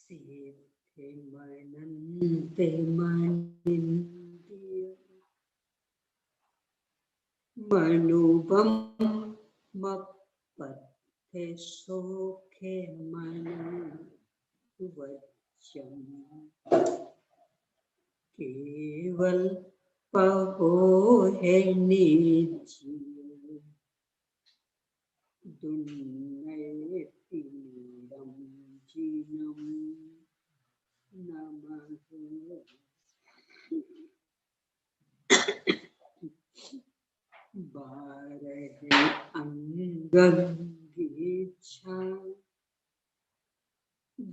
Siddhi manante manindiya manubam mappate sokhe manuvajjam keval paho hai niji dunnai tiram jinam namahu barahe angangicha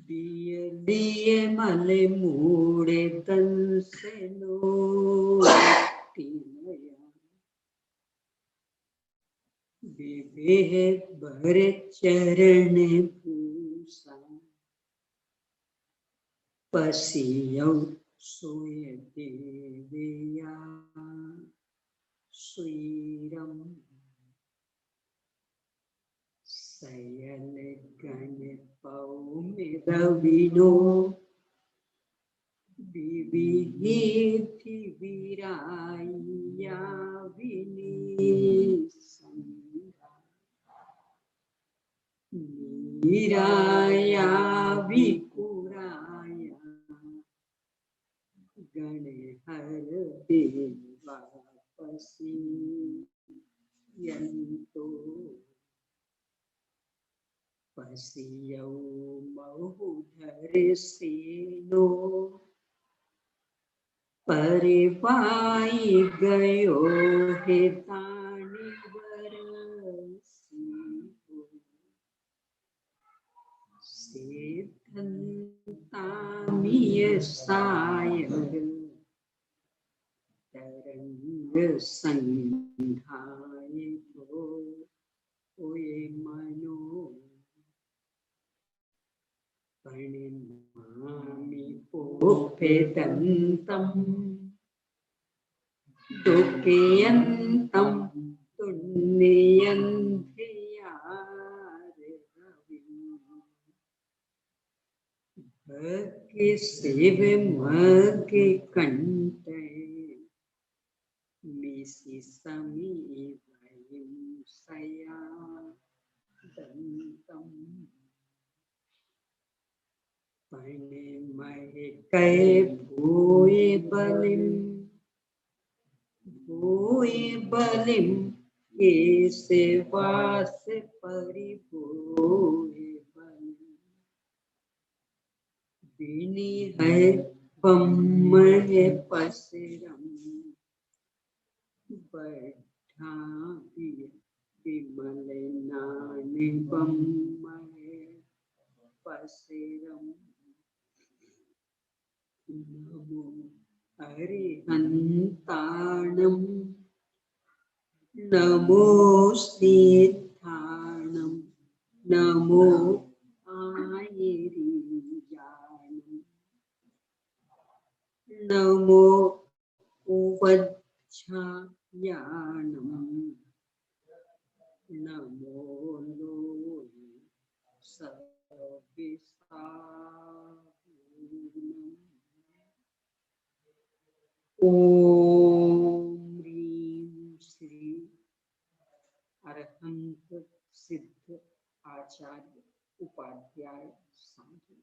diye male mure danseno tinaya vivehe bhare charane pusa pasiyau soye deveya swiram sayale gane paumedavino vivihiti viraya vinisanga niraya vikuraya gane har deva pasi yanto pasiyau mahudhare seno parivai gayo hetani varasiho siddhantamiya sayar taranga sandhayo oye mano pranimami popedantam dukkyantam tunniyantiyarevim bhakti seve maggi kante misi sami vayim saya dantam pane mahe kai bhuye balim kese vase paribhuye balim vini hai pammahe pasiram badha vimale nani pammahe pasiram namo arihantanam namo siddhanam namo ayirijanam namo uvajjayanam namo lohi sarvisagunam Om Rim Shri Arahant Siddh Acharya Upadhyaya Sanghi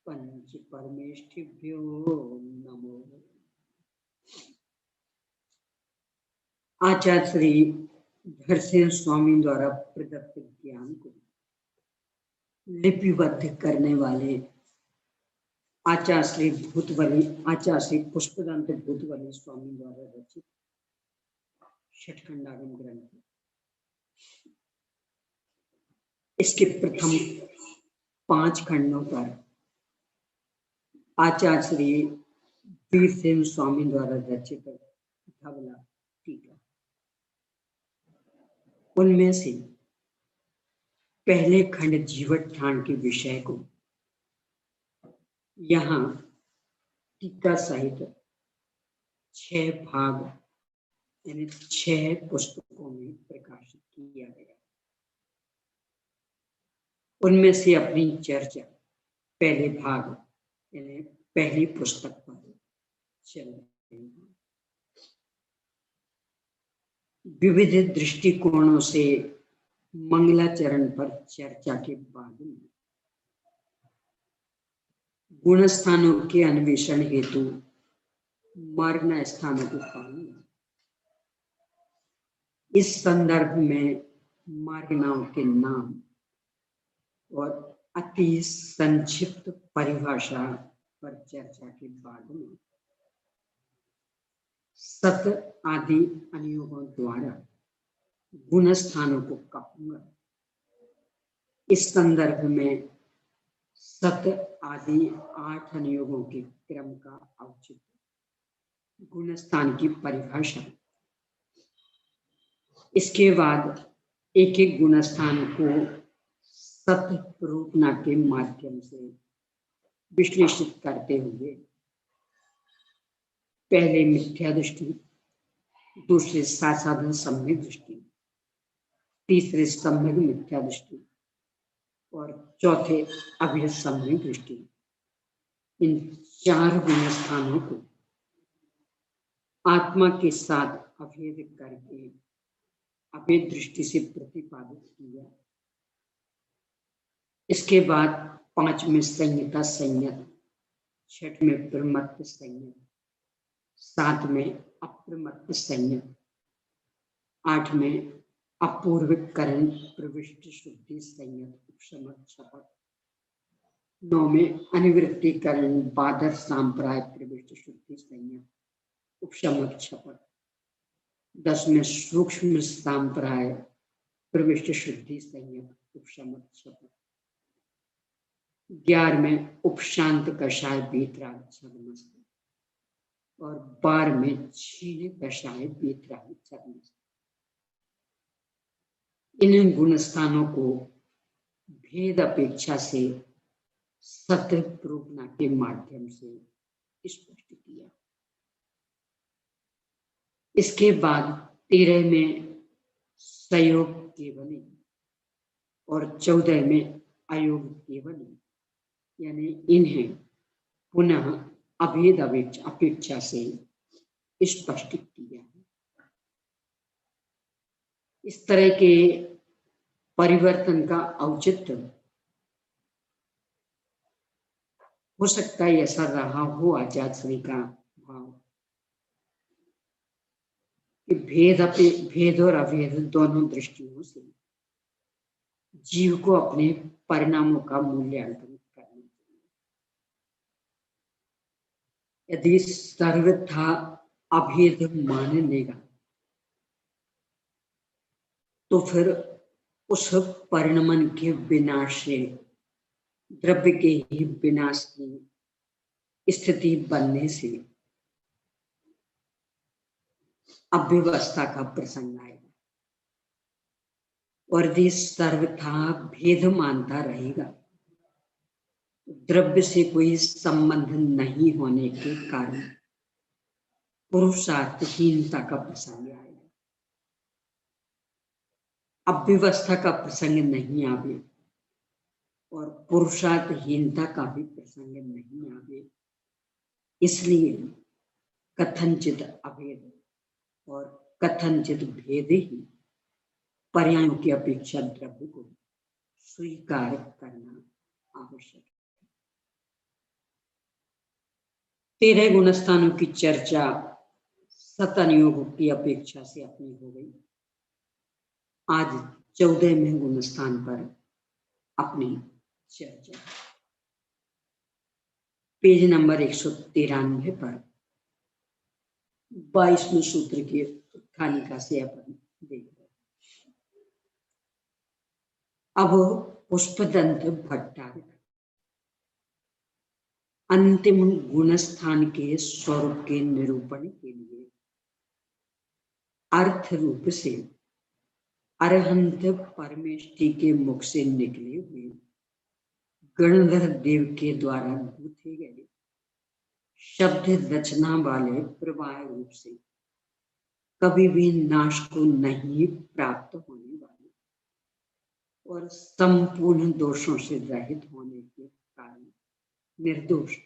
पंच परमेष्ठिभ्यो नमो। आचार्य श्री धरसेन स्वामी द्वारा प्रदत्त ज्ञान को लिपिबद्ध करने वाले आचार्य श्री भूतवली आचार्य श्री पुष्पदंत भूतवली स्वामी द्वारा रचित षटखंडागम ग्रंथ, इसके प्रथम 5 खंडों पर आचार्य श्री वीरसेन स्वामी द्वारा रचित धवला टीका। उनमें से पहले खंड जीवोत्थान के विषय को यहाँ टीका सहित 6 भाग यानी 6 पुस्तकों में प्रकाशित किया गया। उनमें से अपनी चर्चा पहले भाग यानी पहली पुस्तक पर चल रहे हैं। विविध दृष्टिकोणों से मंगलाचरण पर चर्चा के बाद में गुण स्थानों के अन्वेषण हेतु मार्गना स्थानों को पाऊंगा। इस संदर्भ में मार्गनाओं के नाम और अति संक्षिप्त परिभाषा पर चर्चा के बाद में सत आदि अनुयोगों द्वारा गुण स्थानों को कहूंगा। इस संदर्भ में सत आदि 8 अनुयोगों के क्रम का औचित्य, गुण स्थान की परिभाषा। इसके बाद एक एक गुण स्थान को सत रूपना के माध्यम से विश्लेषित करते हुए पहले मिथ्या दृष्टि, दूसरे साधन सम्यक दृष्टि, तीसरे सम्यक मिथ्या दृष्टि और चौथे अभेद सम्यक दृष्टि, इन 4 गुण स्थानों को आत्मा के साथ अभेद करके अभेद दृष्टि से प्रतिपादित किया। इसके बाद 5 में संहिता संयत, 6 में प्रमत्त संयत, 7 में अप्रमत्त संयत, 8 में अपूर्वकरण प्रविष्ट शुद्धि संयत उपशमक शपथ, 9 में अनिवृत्तिकरण बादर सांप्राय प्रविष्ट शुद्धि संयत उपशमक शपथ, 10 में सूक्ष्म सांप्राय प्रविष्ट शुद्धि संयत उपशमक शपथ, 11 में उपशांत कषाय बेतराग छद्मस्त और 12 में क्षीण कषाय बेतराग छद्मस्त। इन गुण स्थानों को भेद अपेक्षा से सत्य प्रूपना के माध्यम से स्पष्ट किया। इसके बाद 13 में संयोग केवली और 14 में अयोग केवली, यानी इन्हें पुनः अभेद अपेक्षा से स्पष्ट किया है। इस तरह के परिवर्तन का औचित्य हो सकता है ऐसा रहा हो आचार्य श्री का भाव कि भेद और अभेद दोनों दृष्टियों से जीव को अपने परिणामों का मूल्यांकन करना चाहिए। यदि सर्वथा अभेद मान लेगा तो फिर उस परिणमन के विनाश से द्रव्य के ही विनाश की स्थिति बनने से अव्यवस्था का प्रसंग आएगा। और यदि सर्वथा भेद मानता रहेगा, द्रव्य से कोई संबंध नहीं होने के कारण पुरुषार्थहीनता का प्रसंग आएगा। अव्यवस्था का प्रसंग नहीं आवे और पुरुषार्थहीनता का भी प्रसंग नहीं आवे, इसलिए कथनचित अभेद और कथनचित भेद ही पर्यायों की अपेक्षा द्रव्य को स्वीकार करना आवश्यक है। 13 गुणस्थानों की चर्चा सतनियोग की अपेक्षा से अपनी हो गई। आज 14वें गुणस्थान पर अपनी चर्चा पेज नंबर 193 पर 22वें सूत्र की खानिका से अपन देख रहे हैं। अब पुष्पदंत भट्टारक अंतिम गुणस्थान के स्वरूप के निरूपण के लिए अर्थ रूप से अरहंत परमेष्टि के मुख से निकले हुए गणधर देव के द्वारा गूथे गए शब्द रचना वाले प्रवाह रूप से कभी भी नाश को नहीं प्राप्त होने वाले और संपूर्ण दोषों से रहित होने के कारण निर्दोष,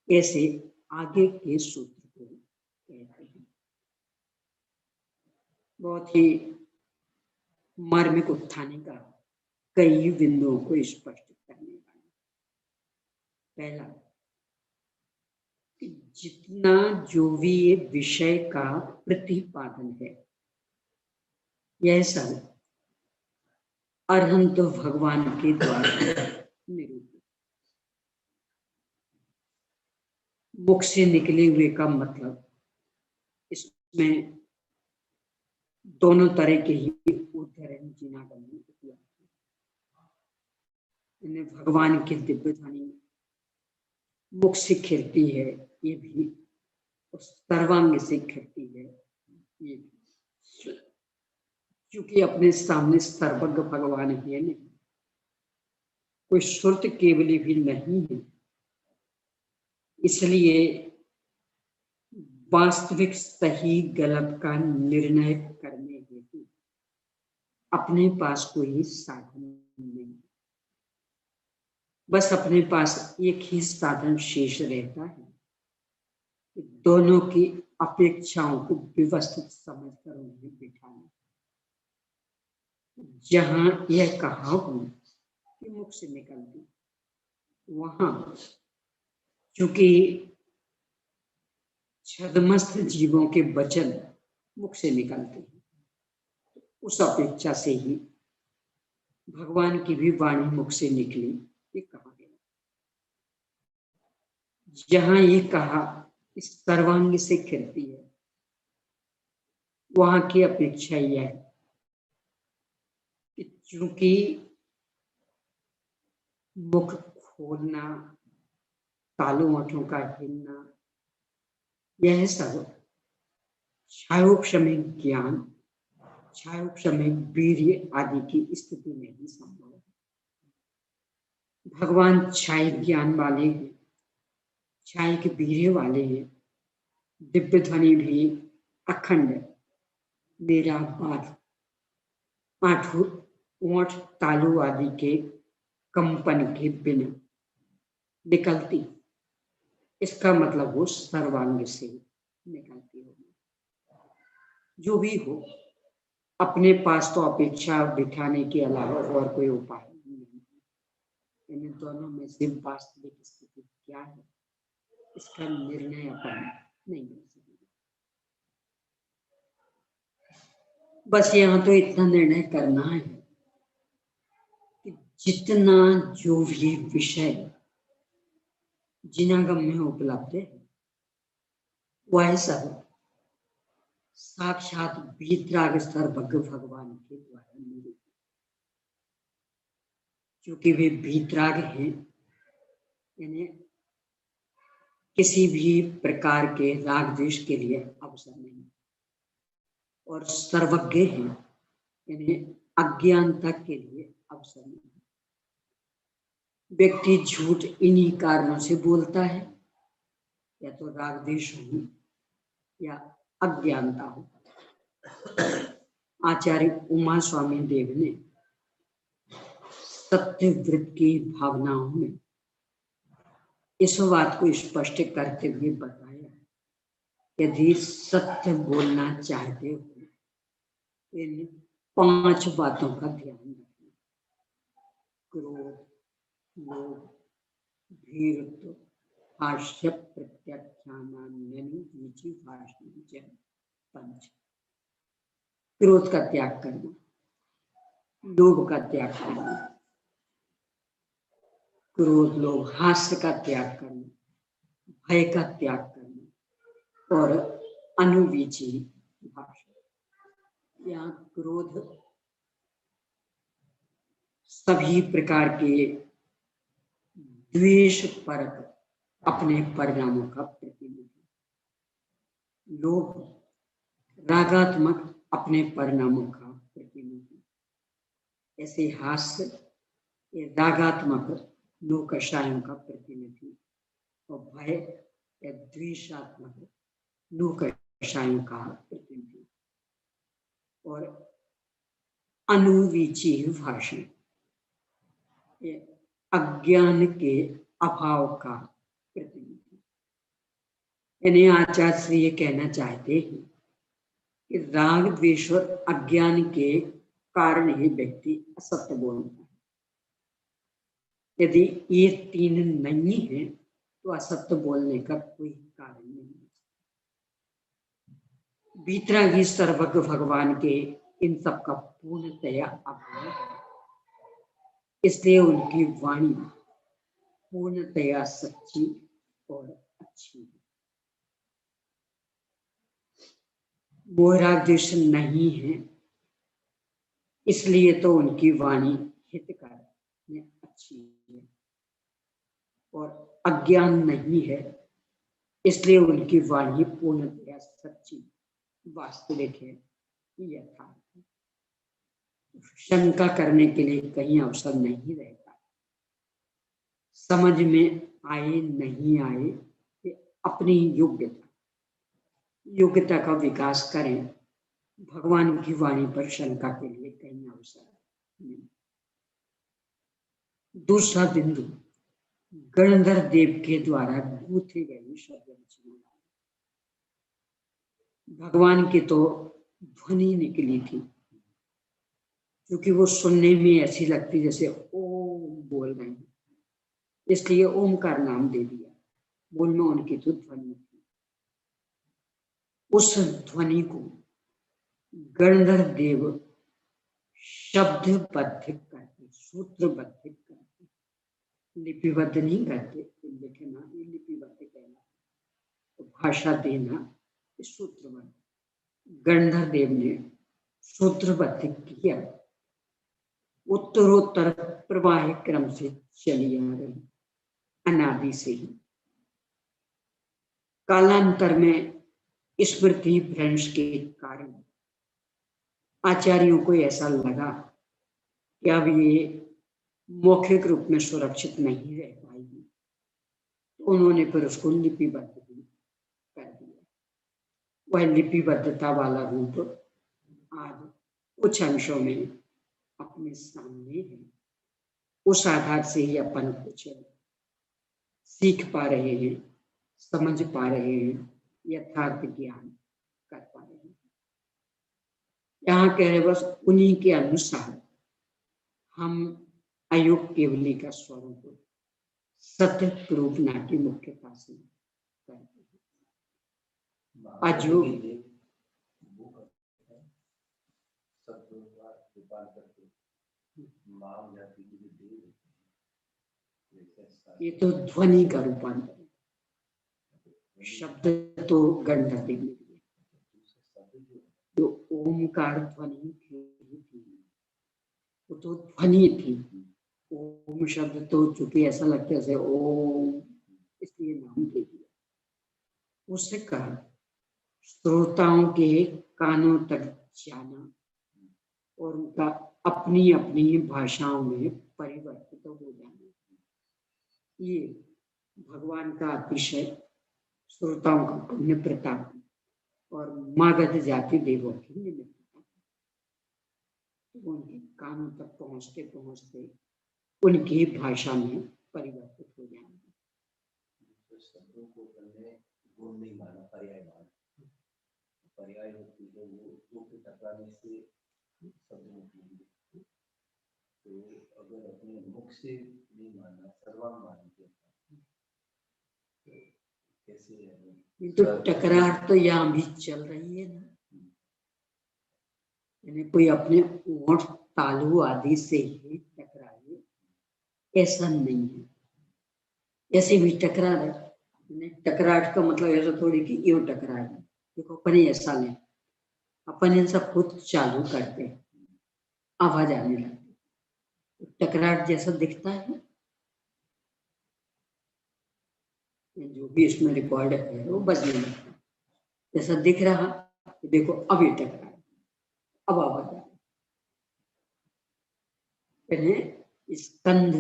ऐसे आगे के सूत्र को कहते हैं। बहुत ही मार्मिक उत्थानी का कई बिंदुओं को स्पष्ट करने वाला। पहला, जितना जो भी ये विषय का प्रतिपादन है, यह सब अरहंत भगवान के द्वारा निरूपित। मुख से निकले हुए का मतलब, इसमें दोनों तरह के ही उदाहरण जिनागम में उपलब्ध है। भगवान की दिव्य ध्वनि मुख से खिलती है, ये भी सर्वांग से खिलती है, ये भी, क्योंकि अपने सामने सर्वज्ञ भगवान है नहीं, कोई श्रुत केवली भी नहीं है। इसलिए वास्तविक सही गलत का निर्णय करने हेतु अपने पास कोई साधन नहीं, बस अपने पास एक ही साधन शेष रहता है, दोनों की अपेक्षाओं को व्यवस्थित समझकर उन्हें बिठाना। जहां यह कहा हो कि मुख से निकलती, वहां चूंकि छद्मस्त जीवों के वचन मुख से निकलते हैं, उस अपेक्षा से ही भगवान की भी वाणी मुख से निकली, ये कहा गया। जहां ये कहा इस सर्वांग से खिलती है, वहां की अपेक्षा यह है कि चूंकि मुख खोलना, तालू ओठों का हिलना, यह सब क्षयोपशमिक ज्ञान, क्षयोपशमिक वीर्य आदि की स्थिति में ही संभव है। भगवान क्षय ज्ञान वाले हैं, क्षय के वीर्य वाले हैं। दिव्य ध्वनि भी अखंड निराबाध, आठों ओठ तालू आदि के कंपन के बिना निकलती, इसका मतलब वो सर्वांग से निकलती होगी। जो भी हो, अपने पास तो अपेक्षा बिठाने के अलावा और कोई उपाय नहीं है। इन दोनों में से वास्तविक स्थिति क्या है, इसका निर्णय अपन नहीं ले सकते। बस यहाँ तो इतना निर्णय करना है कि जितना जो भी विषय जिनागम में उपलब्ध है, वह सब साक्षात वीतराग सर्वज्ञ भगवान के द्वारा निरूपित। क्योंकि वे वीतराग हैं, यानी किसी भी प्रकार के राग द्वेष के लिए अवसर नहीं, और सर्वज्ञ हैं, यानी अज्ञानता के लिए अवसर नहीं। व्यक्ति झूठ इन्हीं कारणों से बोलता है, या तो राग द्वेष हो या अज्ञानता हो। आचार्य उमा स्वामी देव ने सत्य वृत्त की भावनाओं में इस बात को स्पष्ट करते हुए बताया, यदि सत्य बोलना चाहते हो, इन 5 बातों का ध्यान रखना: क्रोध, लोभ, भीरुत्व, हास्य, प्रत्याख्यानान्यनुरुचि भाषण, पंच। क्रोध का त्याग करना, लोभ का त्याग करना, क्रोध लोभ हास्य का त्याग करना, भय का त्याग करना, और अनुवीची भाषण। यहाँ क्रोध सभी प्रकार के द्वेष परक अपने परिणामों का प्रतिनिधि, लोभ रागात्मक अपने परिणामों का प्रतिनिधि, ऐसे हास्य ये रागात्मक लोकशायों का प्रतिनिधि, और भय या द्वेषात्मक लोकशायों का प्रतिनिधि, और अनुवीची भाषण ये अज्ञान के अभाव का प्रतिनिधि। यानी आचार्य श्री ये कहना चाहते हैं कि राग द्वेष और अज्ञान के कारण ही व्यक्ति असत्य बोलता है। यदि ये तीन नहीं है तो असत्य बोलने का कोई कारण नहीं है। वीतरागी सर्वज्ञ भगवान के इन सब का पूर्णतया अभाव है, इसलिए उनकी वाणी पूर्णतया सच्ची और अच्छी है। मोह राग द्वेष नहीं है, इसलिए तो उनकी वाणी हितकारी अच्छी है। और अज्ञान नहीं है, इसलिए उनकी वाणी पूर्णतया सच्ची वास्तविक है, यथार्थ। शंका करने के लिए कहीं अवसर नहीं रहता। समझ में आए नहीं आए, अपनी योग्यता का विकास करें। भगवान की वाणी पर शंका के लिए कहीं अवसर नहीं। दूसरा बिंदु, गणधर देव के द्वारा गूंथे गए शब्द रचना। भगवान की तो ध्वनि निकली थी, क्योंकि वो सुनने में ऐसी लगती जैसे ओम बोल रहे हैं, इसलिए ओमकार नाम दे दिया। बोल में उनकी तो ध्वनि थी। उस ध्वनि को गणधर देव शब्दबद्ध करते, सूत्रबद्ध करते, लिपिबद्ध नहीं करते। लिखना ये लिपिबद्ध कहना, तो भाषा देना सूत्रबद्ध। गणधर देव ने सूत्रबद्ध किया। उत्तरोत्तर प्रवाह क्रम से चली आ रही, अनादि से ही। कालांतर में स्मृति भ्रंश के कारण आचार्यों को ऐसा लगा कि अब ये मौखिक रूप में सुरक्षित नहीं रह पाएगी, तो उन्होंने फिर उसको लिपिबद्ध भी कर दिया। वह लिपिबद्धता वाला रूप आज कुछ अंशों में अपने सामने है। उस आधार से ही अपन कुछ सीख पा रहे हैं, समझ पा रहे हैं, यथार्थ ज्ञान कर पा रहे हैं। यहाँ कह रहे बस उन्हीं के अनुसार हम अयोग केवली का स्वरूप सत्य रूप नाट्य मुख्यता से करते हैं। अयोग ये तो ध्वनि का रूपांतर है। शब्द तो गणधर देव ने दिया, जो ओमकार ध्वनि थी वो तो ध्वनि थी। ओम शब्द तो चूंकि ऐसा लगता है ओम, इसलिए नाम दे दिया। उससे कहा श्रोताओं के कानों तक जाना और उनका अपनी अपनी भाषाओं में परिवर्तित हो जाना, ये भगवान का अतिशय श्रोताओं का पुण्य प्रताप और मागध जाति देवों की निमित्तता। उनके कानों तक पहुंचते पहुंचते उनकी भाषा में परिवर्तित हो जाएंगे। शब्दों को पहले गुण नहीं माना, पर्याय माना। पर्याय होती है वो के टकराने से शब्द निकलेंगे। तो अगर अपने मुख से नहीं माना, सर्वांग मान के कैसे है? तो टकराहट तो यहाँ भी चल रही है ना। यानी कोई अपने ओठ तालु आदि से ही टकराए, ऐसा नहीं है। ऐसे भी टकराहट का मतलब ऐसा थोड़ी कि यूं टकराए। देखो अपन ऐसा लें, अपन इन सब खुद चालू करते, आवाज आने लगती, टकराहट जैसा दिखता है। जो भी इसमें रिकॉर्ड है वो बजने लगता है, जैसा दिख रहा। देखो अब ये टकराए, अब आवाज आ रही। स्कंध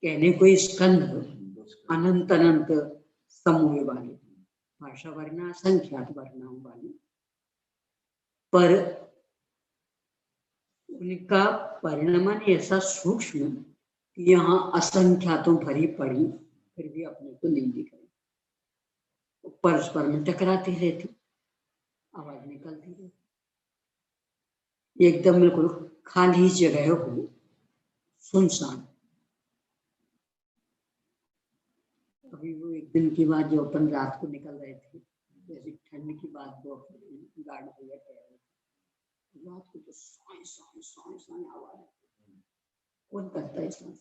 कहने को स्कंध अनंत अनंत समूह वाले, भाषा वर्णा असंख्यात वर्णाओं वाली, पर उनका परिणमन ऐसा सूक्ष्म यहाँ असंख्यातों भरी पड़ी फिर भी अपने को नहीं दिख रही, तो परस्पर में टकराती रहती, आवाज निकलती रहती। एकदम बिल्कुल खाली जगह हो, सुनसान। अभी वो एक दिन की बात, जो अपन रात को निकल रहे थे, जैसे ठंड की बात, वो गार्ड भैया कह रहे थे, रात को तो साए साए साए साए आवाज, कौन करता है इस सांस?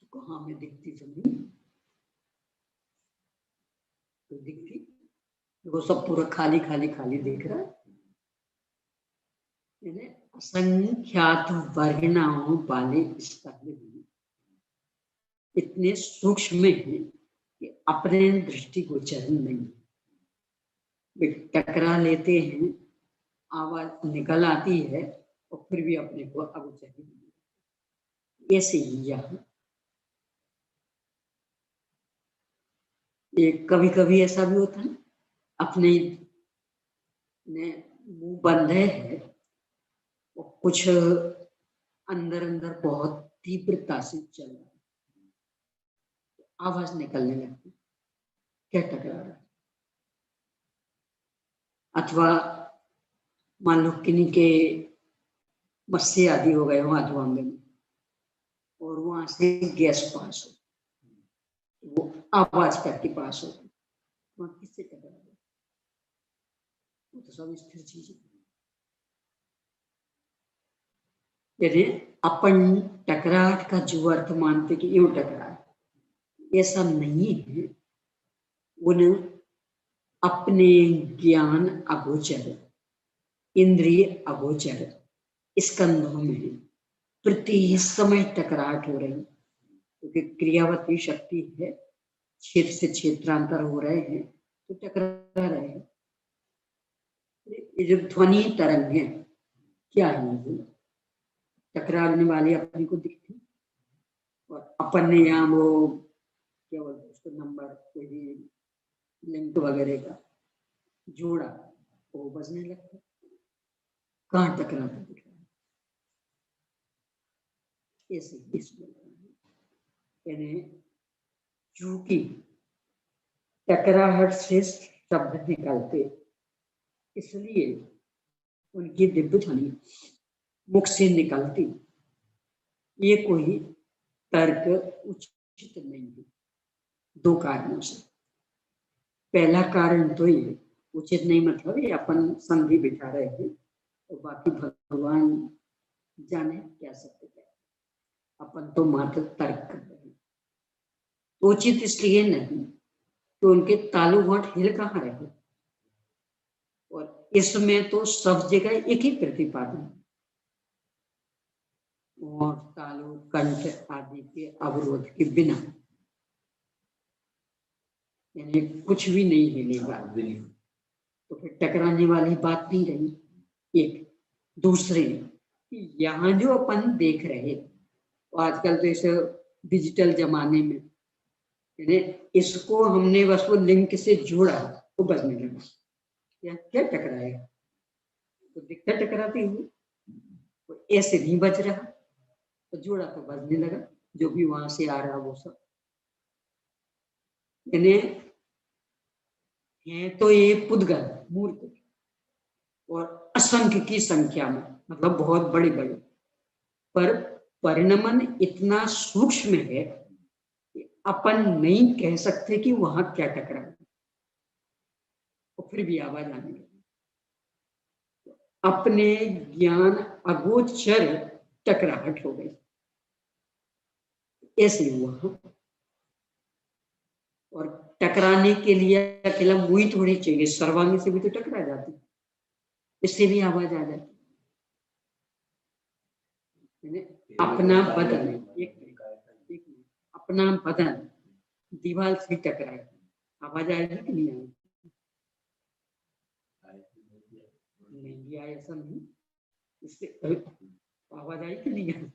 तो कहाँ में दिखती जमीन, तो दिखती, वो सब पूरा खाली खाली खाली दिख रहा है। असंख्यात वर्णाओं वाले स्तंभ भी इतने सूक्ष्म हैं कि अपने दृष्टिगोचर नहीं, वे टकरा लेते हैं, आवाज निकल आती है और फिर भी अपने को अगोचर नहीं। ऐसे ही यहाँ कभी कभी ऐसा भी होता है, अपने ने मुंह बंद है और कुछ अंदर अंदर बहुत तीव्रता से चल रहा है, आवाज निकलने लगती, क्या टकरा रहा है? अथवा मान लो किन्हीं के मस्से आदि हो गए हो अधवांग में और वहां से गैस पास हो, वो आवाज करके पास हो, वहां किससे टकरा रहा है? वो तो सब स्थिर चीज है। यदि अपन टकराहट का जो अर्थ मानते कि यूं टकरा, ऐसा नहीं है। उन अपने ज्ञान अगोचर, इंद्रिय अगोचर स्कंधों में प्रति समय टकराहट हो रही, क्योंकि क्रियावती शक्ति है, क्षेत्र से क्षेत्रांतर हो रहे हैं तो टकरा रहे हैं। ये जो ध्वनि तरंग है, क्या है वो? टकराने वाली अपने को दिखती, और अपन ने यहाँ वो क्या बोलते उसको नंबर, कोई भी लिंक वगैरह का जोड़ा, वो बजने लगता, कहाँ टकराता दिख रहा है? ऐसे इसमें यानी चूंकि टकराहट से शब्द निकलते, इसलिए उनकी दिव्य ध्वनि मुख से निकलती, ये कोई तर्क उचित नहीं है। दो कारणों से। पहला कारण तो ये उचित नहीं, मतलब ये अपन संधि बिठा रहे हैं तो बाकी भगवान जाने क्या सत्य है, अपन तो मात्र तर्क कर रहे हैं। तो उचित इसलिए नहीं तो उनके तालु घाट हिल कहाँ रहे, और इसमें तो सब जगह एक ही प्रतिपादन, और तालु कंठ आदि के अवरोध के बिना यानी कुछ भी नहीं हिलेगा, तो फिर टकराने वाली बात नहीं रही। एक दूसरे, यहाँ जो अपन देख रहे, तो आजकल तो इस डिजिटल जमाने में यानी इसको हमने बस वो लिंक से जोड़ा तो बजने लगा, क्या क्या टकराएगा? तो दिखता टकराती हुई, तो ऐसे नहीं बज रहा, तो जोड़ा तो बजने लगा, जो भी वहां से आ रहा वो सब। यानी है तो ये पुद्गल मूर्त और असंख्य की संख्या में, मतलब बहुत बड़े बड़े, पर परिणमन इतना सूक्ष्म है कि अपन नहीं कह सकते कि वहां क्या टकरा, और फिर भी आवाज आने लगी। अपने ज्ञान अगोचर टकराहट हो गई, ऐसे हुआ। और टकराने के लिए अकेला मुंह ही थोड़ी चाहिए, सर्वांग से भी तो टकरा जाती, इससे भी आवाज आ जाती। अपना बदन, एक अपना बदन दीवार से टकराए, आवाज आएगी कि नहीं आएगी? नहीं आए, ऐसा नहीं, इससे आवाज आई कि नहीं आई?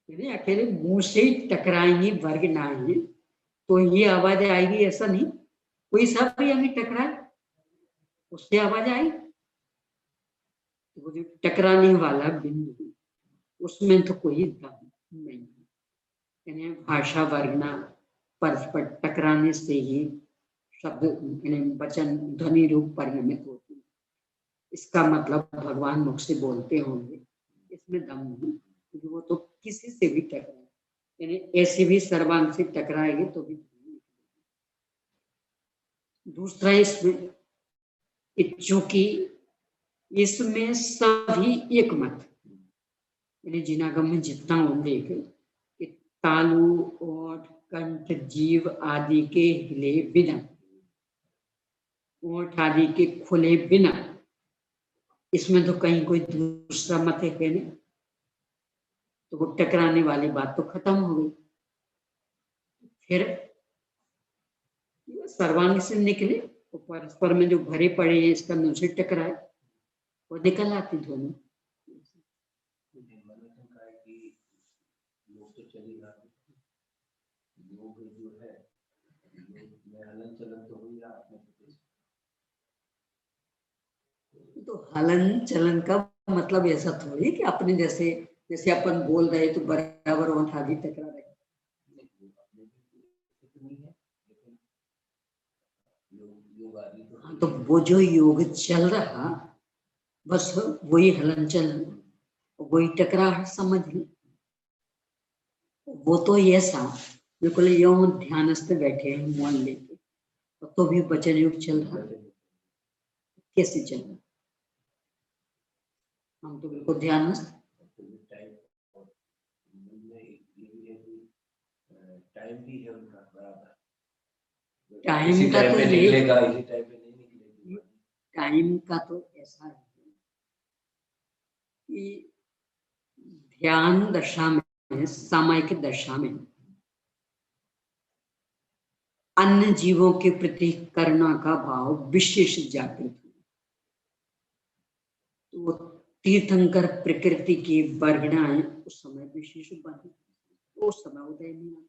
यानी अकेले मुंह से ही टकराएंगे वर्ग ना आएंगे तो ये आवाज आएगी, ऐसा नहीं। कोई सब भी हमें टकराए उससे आवाज आई, तो वो जो टकराने वाला बिंदु, उसमें तो कोई दम नहीं है। यानी भाषा वर्गना परस्पर टकराने से ही शब्द यानी वचन ध्वनि रूप परिणमित होती है। इसका मतलब भगवान मुख से बोलते होंगे, इसमें दम नहीं, क्योंकि वो तो किसी से भी टकराए, यानी ऐसे भी सर्वांग से टकराएंगे तो भी। दूसरा इसमें चूंकि इसमें सभी एक मत, यानी जिनागम में जितना हम देखे कि तालु ओठ कंठ जीव आदि के हिले बिना, ओठ आदि के खुले बिना, इसमें तो कहीं कोई दूसरा मत है नहीं, तो वो टकराने वाली बात तो खत्म हो गई। फिर सर्वांग से निकले तो परस्पर में जो भरे पड़े हैं इसका मुझसे टकराए, वो निकल आती ध्वनि। तो हलन चलन का मतलब ऐसा थोड़ी कि अपने जैसे जैसे अपन बोल रहे तो बराबर वहां आगे टकरा रहे। तो वो जो योग चल रहा बस वही हलन चलन, वही टकराहट समझ ली। वो तो ऐसा बिल्कुल यौन ध्यानस्थ बैठे हैं मौन लेके, तो भी वचन युग चल रहा, कैसे चल रहा? हम तो बिल्कुल ध्यानस्थ। टाइम भी है उनका बराबर, टाइम का तो ये टाइम का तो ऐसा है कि ध्यान दशा में, सामायिक दशा में अन्य जीवों के प्रति करुणा का भाव विशेष जागृत हो, तो वो तीर्थंकर प्रकृति की वर्गणाएं उस समय विशेष बनी, उस समय उदय नहीं आता,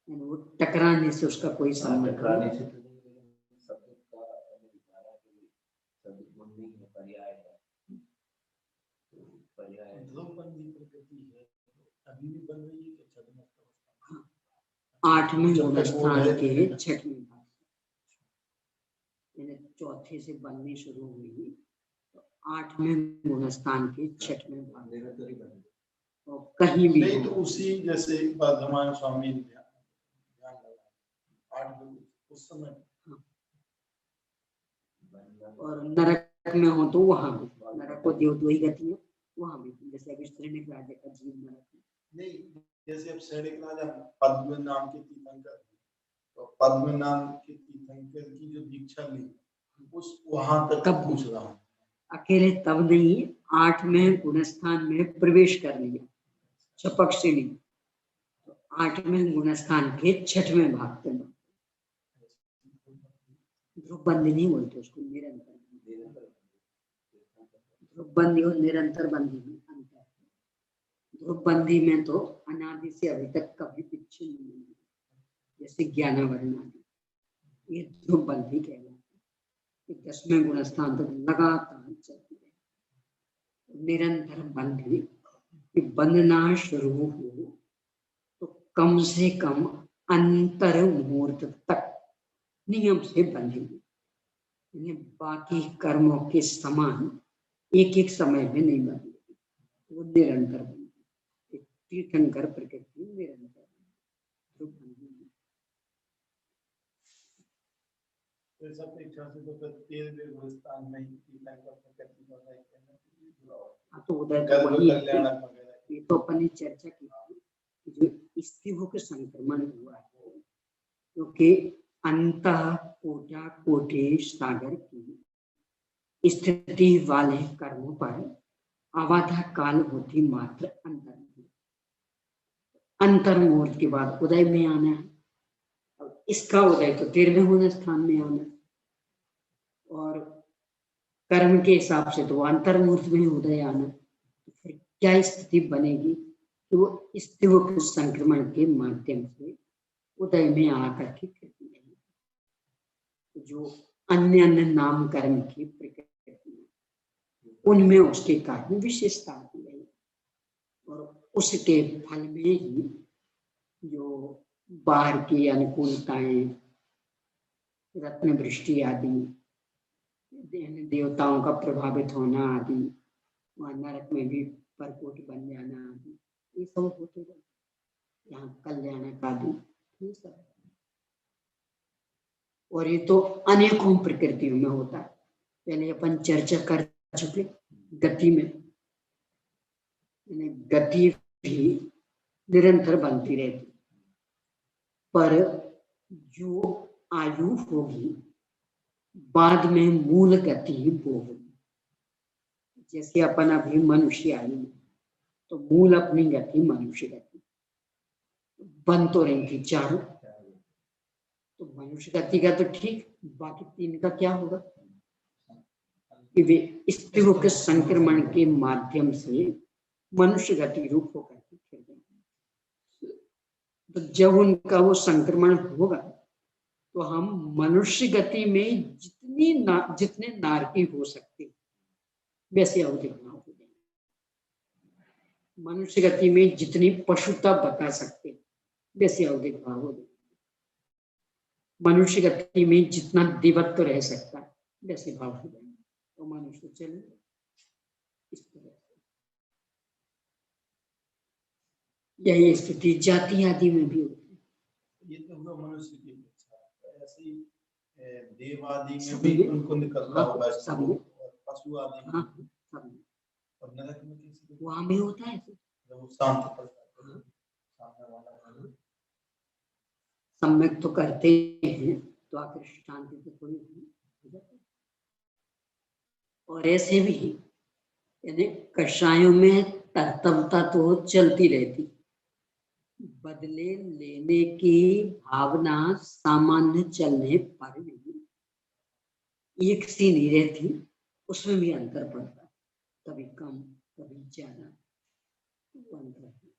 वो टकराने से उसका कोई संबंध नहीं। आठवें गुणस्थान के छठवें भाग, यानी चौथे से बननी शुरू हुई तो आठवें गुणस्थान के छठवें भाग, और कहीं भी नहीं तो उसी जैसे बर्धमान स्वामी उस समय, और नरक में हो तो वहां भी, नरक को देव दो ही गति है, वहां भी जैसे अभी श्रेणिक राजा का जीव नरक नहीं, जैसे अब श्रेणिक राजा पद्म नाम के तीर्थंकर, तो पद्म नाम के तीर्थंकर की जो दीक्षा ली उस वहां तक कब पूछ रहा हूँ। अकेले तब नहीं, आठवें गुणस्थान में प्रवेश कर लिया छपक से नहीं, तो आठवें गुणस्थान के छठवें भाग के ध्रुव बंदी नहीं बोलते उसको, निरंतर ध्रुव बंदी और निरंतर बंदी में अंतर है। ध्रुव बंदी में तो अनादि से अभी तक कभी पीछे नहीं है, जैसे ज्ञानावरण आदि, ये ध्रुव बंदी कहलाती है। 10वें गुणस्थान तक लगातार चलती है। निरंतर बंदी कि बंधना शुरू हो तो कम से कम अंतर मुहूर्त तक नियम से बंधेगी, बाकी कर्मों के समान एक एक समय में नहीं बंधेगी, वो निरंतर बंधेगी। तीर्थंकर प्रकृति निरंतर तो उधर तो वही ये तो अपन ने चर्चा की थी, जो स्त्रीभोग के संक्रमण हुआ है, क्योंकि अंतः कोटा कोटे सागर की स्थिति वाले कर्मों पर अवधा काल होती मात्र अंतर मुहूर्त के बाद उदय में आना है। अब इसका उदय तो 13वें गुणस्थान में आना, और कर्म के हिसाब से तो अंतर मुहूर्त में उदय आना, तो फिर क्या स्थिति बनेगी कि वो स्त्रीभोग संक्रमण के माध्यम से उदय में आकर के जो अन्य अन्य नामकरण की प्रकृति, उनमें उसके कार्य विशेषता आती है और उसके फल में ही जो बाहर की अनुकूलताएं, रत्न वृष्टि आदि, देवताओं का प्रभावित होना आदि, वहां नरक में भी परकोट बन जाना आदि, ये सब होते रहते, यहाँ कल्याणक आदि, ये सब। और ये तो अनेकों प्रकृतियों में होता है। पहले अपन चर्चा कर चुके गति में, गति भी निरंतर बनती रहती, पर जो आयु होगी बाद में मूल गति ही वो होगी। जैसे अपन अभी मनुष्य आयु में, तो मूल अपनी गति मनुष्य गति बन तो रही थी चारों, तो मनुष्य गति का तो ठीक, बाकी तीन का क्या होगा कि वे स्त्रियों के संक्रमण के माध्यम से मनुष्य गति रूप होकर के फिर गए। तो जब उनका वो संक्रमण होगा तो हम मनुष्य गति में जितने नारकी हो सकते वैसे अवधिक भाव हो जाएंगे, मनुष्य गति में जितनी पशुता बता सकते वैसे अवधिक भाव हो जाएंगे, मनुष्य गति में जितना दिवत्व रह सकता है वैसे भाव हो जाएंगे, तो मनुष्य चले इस तरह। यही स्थिति जाति आदि में भी होती है। ये तो हुआ मनुष्य की इच्छा, ऐसे ही देव आदि में भी उनको निकलता होगा, सब पशु आदि में, सब में। और नरक में कैसे? वहां भी होता है जब वो शांत करता है, सामने वाला सम्यक तो करते हैं तो आकर शांति तो थोड़ी हो जाती है। और ऐसे भी यानी कषायों में तरतमता तो चलती रहती, बदले लेने की भावना सामान्य चलने पर भी एक सी नहीं रहती, उसमें भी अंतर पड़ता, कभी कम कभी ज्यादा, तो अंतर है।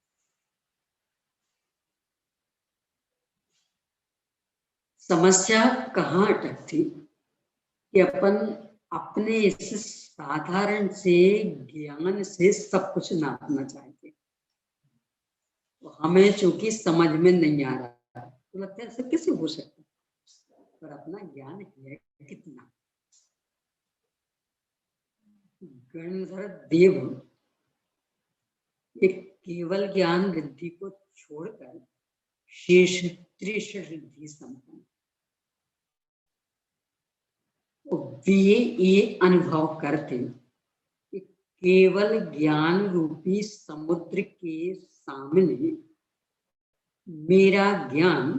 समस्या कहाँ अटकती कि अपन अपने इस साधारण से ज्ञान से सब कुछ नापना चाहते, तो हमें चूंकि समझ में नहीं आ रहा तो लगता है ऐसा कैसे हो सकता है, पर अपना ज्ञान है कितना। गणधर देव एक केवल ज्ञान वृद्धि को छोड़कर शेष त्रिश रिद्धि संपन्न, वे ये अनुभव करते कि केवल ज्ञान रूपी समुद्र के सामने मेरा ज्ञान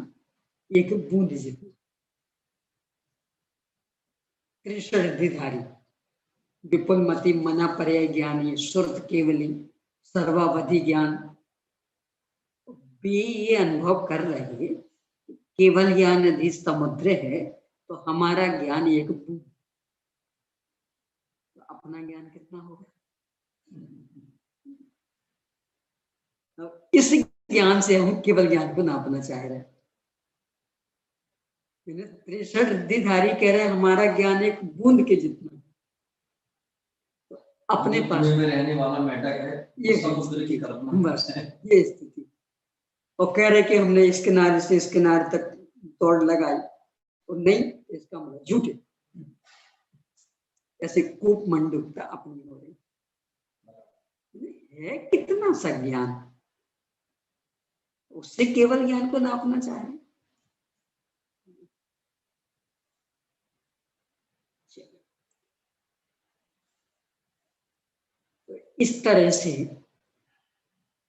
एक बूंद जितना, त्रिशरिद्धिधारी विपुलमति मना पर्याय ज्ञानी सुरत केवली सर्वावधि ज्ञान, वे ये अनुभव कर रहे केवल ज्ञान यदि समुद्र है तो हमारा ज्ञान एक बूंद, तो अपना ज्ञान कितना होगा। इस ज्ञान से हम केवल ज्ञान को नापना चाह रहे हैं। त्रिशरिद्धिधारी कह रहे हैं हमारा ज्ञान एक बूंद के जितना, तो अपने पास में रहने वाला मेढक है, ये समुद्र की कल्पना, बस ये स्थिति। और कह रहे कि हमने इस किनारे से इस किनारे तक दौड़ लगाई, और नहीं, इसका मतलब झूठे, ऐसे कूप मंडूकता अपनी हो रही है। कितना सा ज्ञान, उससे केवल ज्ञान को नापना चाहे। तो इस तरह से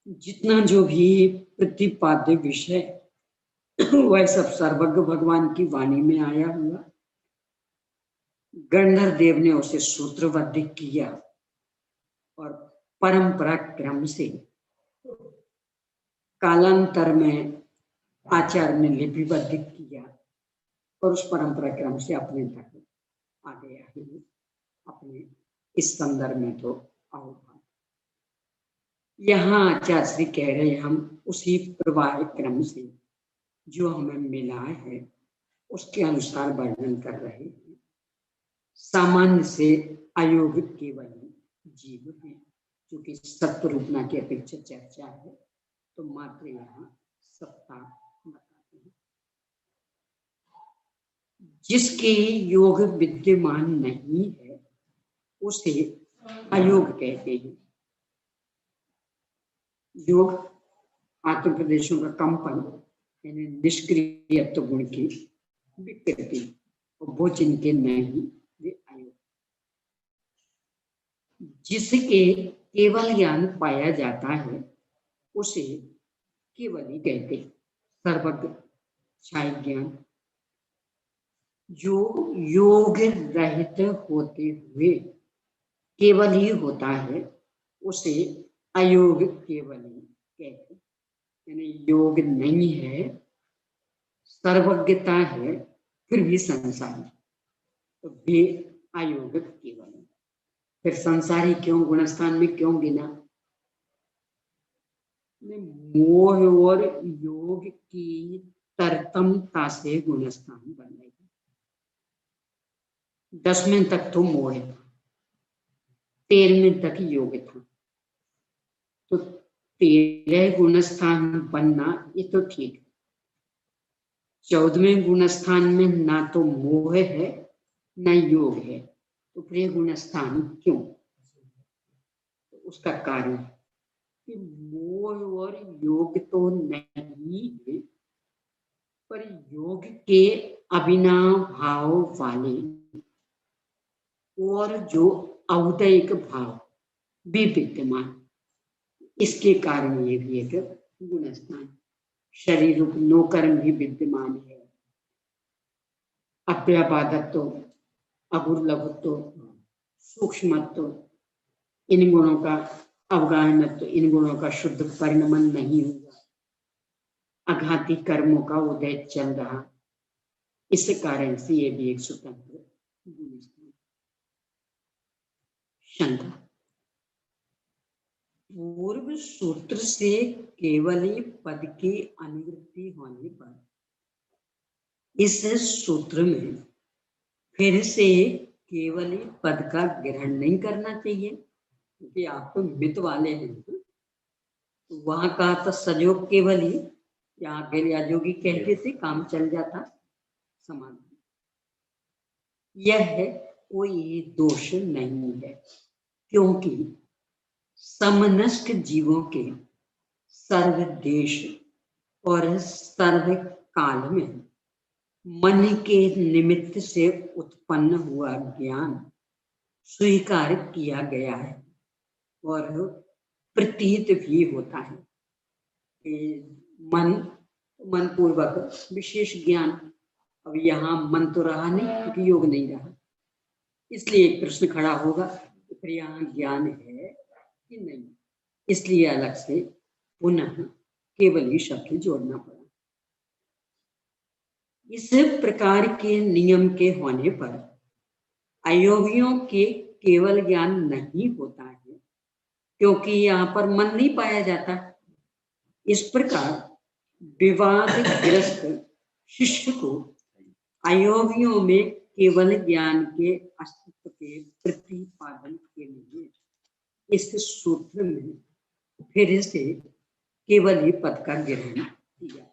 जितना जो भी प्रतिपाद्य विषय वह सब सर्वज्ञ भगवान की वाणी में आया हुआ, गंधर्व देव ने उसे सूत्रबद्ध किया और परंपरा क्रम से कालांतर में आचार्य ने लिपिबद्ध किया और उस परंपरा क्रम से अपने तक आ गया है। अपने इस संदर्भ में तो आओ, यहाँ आचार्य श्री कह रहे हम उसी प्रवाह क्रम से जो हमें मिला है उसके अनुसार वर्णन कर रहे हैं। सामान्य से अयोग केवल जीव है, क्योंकि सत्व रूपना की अपेक्षा चर्चा है तो मात्र यहाँ सत्ता बताते हैं। जिसके योग विद्यमान नहीं है उसे अयोग कहते हैं। योग आत्म प्रदेशों का कंपन यानी निष्क्रियत्व गुण की विकृति, और वो जिनके नहीं वे अयोग। जिसके केवल ज्ञान पाया जाता है उसे केवल ही कहते हैं। सर्वज्ञ क्षय ज्ञान जो योग रहित होते हुए केवल ही होता है उसे अयोग केवल ही कहते हैं। यानी योग नहीं है, सर्वज्ञता है, फिर भी संसारी, तो वे अयोग केवल है। फिर संसारी क्यों गुणस्थान में क्यों गिना? मोह और योग की तरतमता से गुणस्थान बन गए। 10वें तक तो मोह था, 13वें तक योग था, तो 13 गुणस्थान बनना ये तो ठीक है। 14वें गुणस्थान में ना तो मोह है ना योग है, तो फिर गुणस्थान क्यों? तो उसका कारण है कि मोह और योग तो नहीं है, पर योग के अभिनव भाव वाले और जो औदयिक भाव भी विद्यमान, इसके कारण ये भी एक गुणस्थान। शरीर रूप नौकर्म भी विद्यमान है। अव्यापादत्व, अभूर्लभत्व, सूक्ष्मत्व, इन गुणों का अवगाहनत्व, इन गुणों का शुद्ध परिणमन नहीं हुआ, आघाती कर्मों का उदय चल रहा, इस कारण से ये भी एक स्वतंत्र गुणस्थान। शंका। पूर्व सूत्र से केवली पद की अनुवृत्ति होने पर इस सूत्र में फिर से केवली पद का ग्रहण नहीं करना चाहिए, क्योंकि आप तो मित वाले हैं। तो वहां कहा था सजोग केवली, यहाँ के लिए अजोगी कहते थे, काम चल जाता समाधान। यह कोई दोष नहीं है, क्योंकि समनस्क जीवों के सर्वदेश और सर्वकाल में मन के निमित्त से उत्पन्न हुआ ज्ञान स्वीकार किया गया है और प्रतीत भी होता है कि मन पूर्वक विशेष ज्ञान। अब यहाँ मन तो रहा नहीं, क्योंकि योग नहीं रहा, इसलिए एक प्रश्न खड़ा होगा कि फिर यहाँ ज्ञान है कि नहीं, इसलिए अलग से पुनः केवल ही शब्द जोड़ना पड़ा। इस प्रकार के नियम के होने पर अयोगियों के केवल ज्ञान नहीं होता है, क्योंकि यहाँ पर मन नहीं पाया जाता। इस प्रकार विवादग्रस्त शिष्य को अयोगियों में केवल ज्ञान के अस्तित्व के प्रतिपादन के लिए इस सूत्र में फिर से केवल ही पद का ग्रहण किया।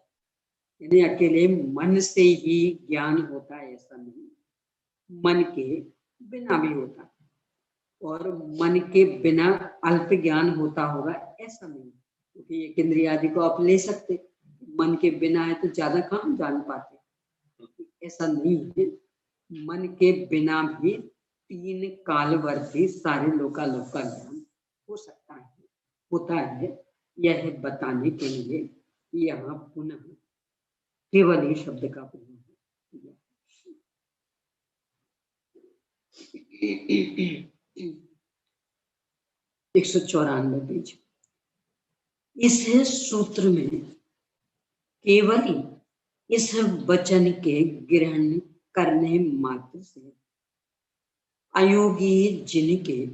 यानी अकेले मन से ही ज्ञान होता है ऐसा नहीं, मन के बिना भी होता है, और मन के बिना अल्प ज्ञान होता होगा ऐसा नहीं, क्योंकि एक इंद्रिय आदि को आप ले सकते, मन के बिना है तो ज्यादा काम जान पाते, ऐसा नहीं है। मन के बिना भी 3 कालवर्ती सारे लोकालोक का ज्ञान हो सकता है, होता है। यह बताने के लिए यहाँ पुनः केवल ही शब्द का प्रयोग किया। 194 पेज। इस सूत्र में केवल ही इस वचन के ग्रहण करने मात्र से अयोगी जिनके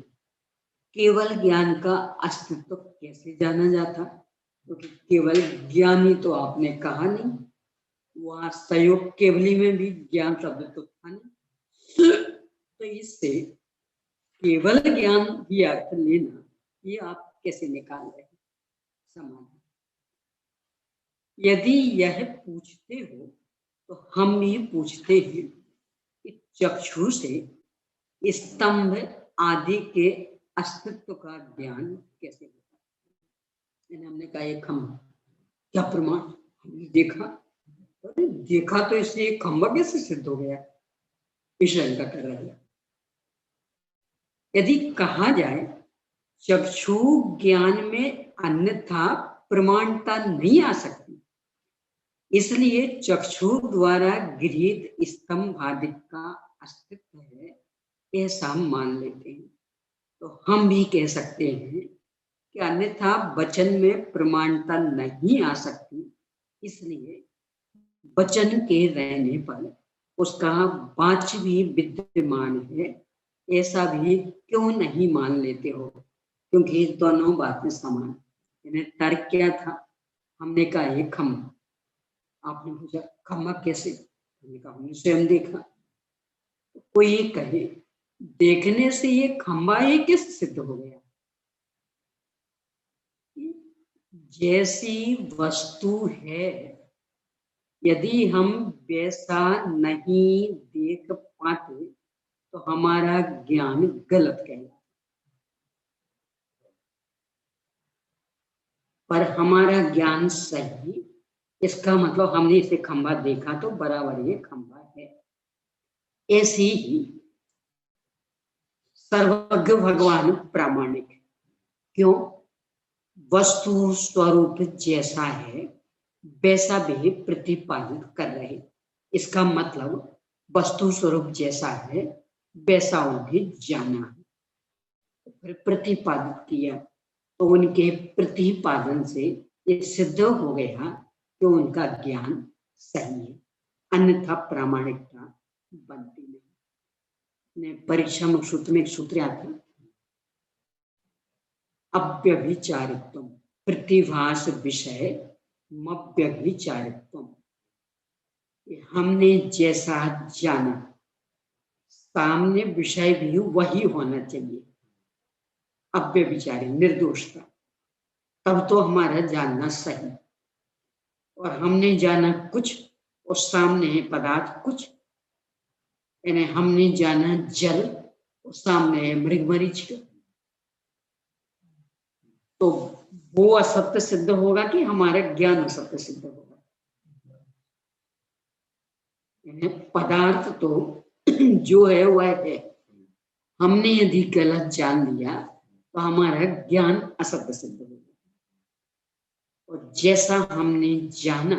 केवल ज्ञान का अस्तित्व कैसे जाना जाता, क्योंकि केवल ज्ञानी तो आपने कहा नहीं, वहां संयोग केवली में भी ज्ञान शब्द तो था नहीं, तो इससे केवल ज्ञान ही अर्थ लेना, ये आप कैसे निकाल रहे हैं? समाधान, यदि यह पूछते हो तो हम भी पूछते हैं कि चक्षु से स्तंभ आदि के अस्तित्व का ज्ञान कैसे होता है? हमने कहा एक खंभा, क्या प्रमाण? हमने देखा, अरे देखा तो इसलिए खंभा कैसे सिद्ध हो गया? इस शंका कर रहा है। यदि कहा जाए चक्षु ज्ञान में अन्यथा प्रमाणता नहीं आ सकती, इसलिए चक्षु द्वारा गृहीत स्तंभ आदि का अस्तित्व है, ऐसा मान लेते हैं, तो हम भी कह सकते हैं कि अन्यथा वचन में प्रमाणता नहीं आ सकती, इसलिए वचन के रहने पर उसका वाच्य भी विद्यमान है, ऐसा भी क्यों नहीं मान लेते हो? क्योंकि दोनों बातें समान। इन्हें तर्क क्या था? हमने कहा ये खम्भा, आपने पूछा खम्भा कैसे? हमने कहा हमने स्वयं देखा। तो कोई ये कहे देखने से ये खम्भा ये कैसे सिद्ध हो गया? जैसी वस्तु है, यदि हम वैसा नहीं देख पाते तो हमारा ज्ञान गलत कहलाता, पर हमारा ज्ञान सही, इसका मतलब हमने इसे खंभा देखा तो बराबर ये खंभा है। ऐसी ही सर्वज्ञ भगवान प्रामाणिक, क्यों? वस्तु स्वरूप जैसा है वैसा भी प्रतिपादित कर रहे, इसका मतलब वस्तु स्वरूप जैसा है वैसा उन्हें जाना है, फिर प्रतिपादित किया, तो उनके प्रतिपादन से ये सिद्ध हो गया कि उनका ज्ञान सही है, अन्यथा प्रामाणिकता बनती नहीं। परीक्षा में सूत्र में एक सूत्र आता है, अव्यभिचारित्वम प्रतिभास विषय मव्यभिचारित्वम, हमने जैसा जाना सामने विषय भी वही होना चाहिए, अव्यभिचारी निर्दोषता, तब तो हमारा जानना सही। और हमने जाना कुछ और सामने है पदार्थ कुछ, यानी हमने जाना जल और सामने है मृग मरीचिका, तो वो असत्य सिद्ध होगा कि हमारा ज्ञान असत्य सिद्ध होगा? पदार्थ तो जो है वह है, हमने यदि गलत जान लिया तो हमारा ज्ञान असत्य सिद्ध होगा। और जैसा हमने जाना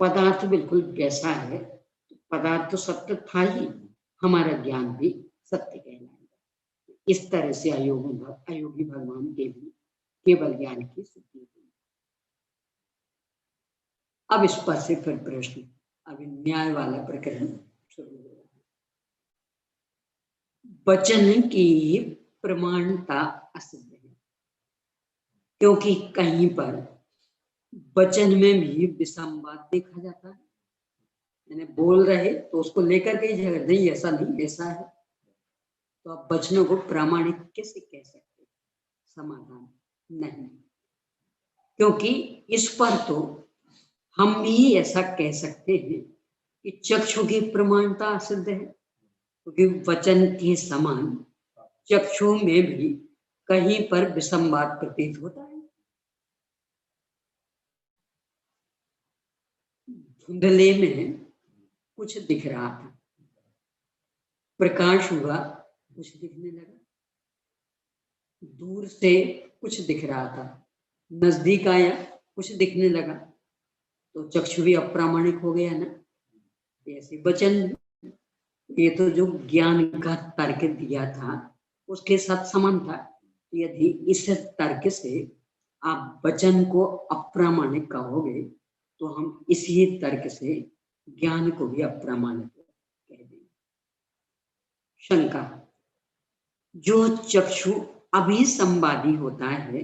पदार्थ बिल्कुल वैसा है, पदार्थ तो सत्य था ही, हमारा ज्ञान भी सत्य कहलाएगा। इस तरह से अयोगी भगवान के भी केवल ज्ञान की सिद्धि हुई। अब इस पर से फिर प्रश्न, अभी न्याय वाला प्रकरण शुरू हो रहा है। वचन की प्रमाणता असिद्ध है, क्योंकि कहीं पर वचन में भी विसंवाद देखा जाता है, यानी बोल रहे तो उसको लेकर के झगड़, नहीं ऐसा नहीं ऐसा है, तो आप वचनों को प्रामाणिक कैसे कह सकते? समाधान नहीं, क्योंकि इस पर तो हम भी ऐसा कह सकते हैं कि चक्षु की प्रमाणता सिद्ध है, क्योंकि वचन के समान चक्षु में भी कहीं पर विसंवाद प्रतीत होता है। धुंधले में कुछ दिख रहा था, प्रकाश हुआ कुछ दिखने लगा, दूर से कुछ दिख रहा था, नजदीक आया कुछ दिखने लगा, तो चक्षु भी अप्रामाणिक हो गया ना। ऐसे वचन, ये तो जो ज्ञान का तर्क दिया था उसके साथ समान था। यदि इस तर्क से आप वचन को अप्रामाणिक कहोगे तो हम इसी तर्क से ज्ञान को भी अप्रामाणिक कह देंगे। शंका, जो चक्षु अभिसंवादी होता है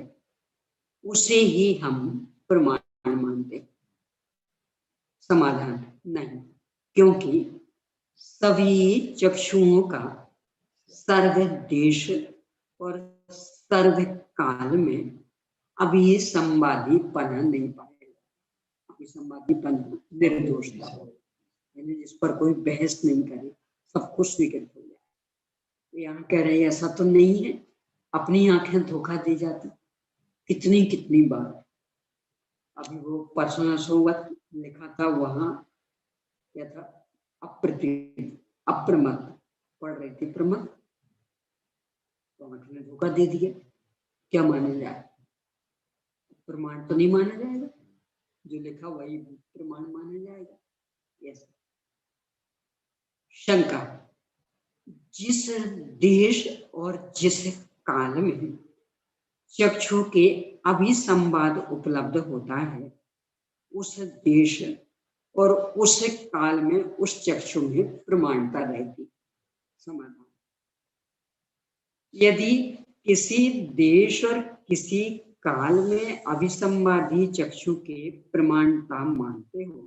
उसे ही हम प्रमाण मानते। समाधान नहीं, क्योंकि सभी चक्षुओं का सर्व देश और सर्व काल में अभी संवादी पना नहीं पाएगा। अभी संवादी पना निर्दोषता हो, यानी जिस पर कोई बहस नहीं करे, सब कुछ स्वीकृत हो जाए। तो यहाँ कह रहे हैं ऐसा तो नहीं है, अपनी आंखें धोखा दी जाती कितनी कितनी बार। अभी वो पर्सनल सोवत लिखा था, वहां क्या था, अप्रमत्त पढ़ रही थी, प्रमत्त, तो आंख ने धोखा दे दिया। क्या माना जाए? प्रमाण तो नहीं माना जाएगा, जो लिखा वही प्रमाण माना जाएगा। यस। शंका, जिस देश और जिस काल में चक्षु के अभिसंवाद उपलब्ध होता है, उस देश और उस काल में उस चक्षु में प्रमाणता रहती। समाधान, यदि किसी देश और किसी काल में अभिसंवादी चक्षु के प्रमाणता मानते हो,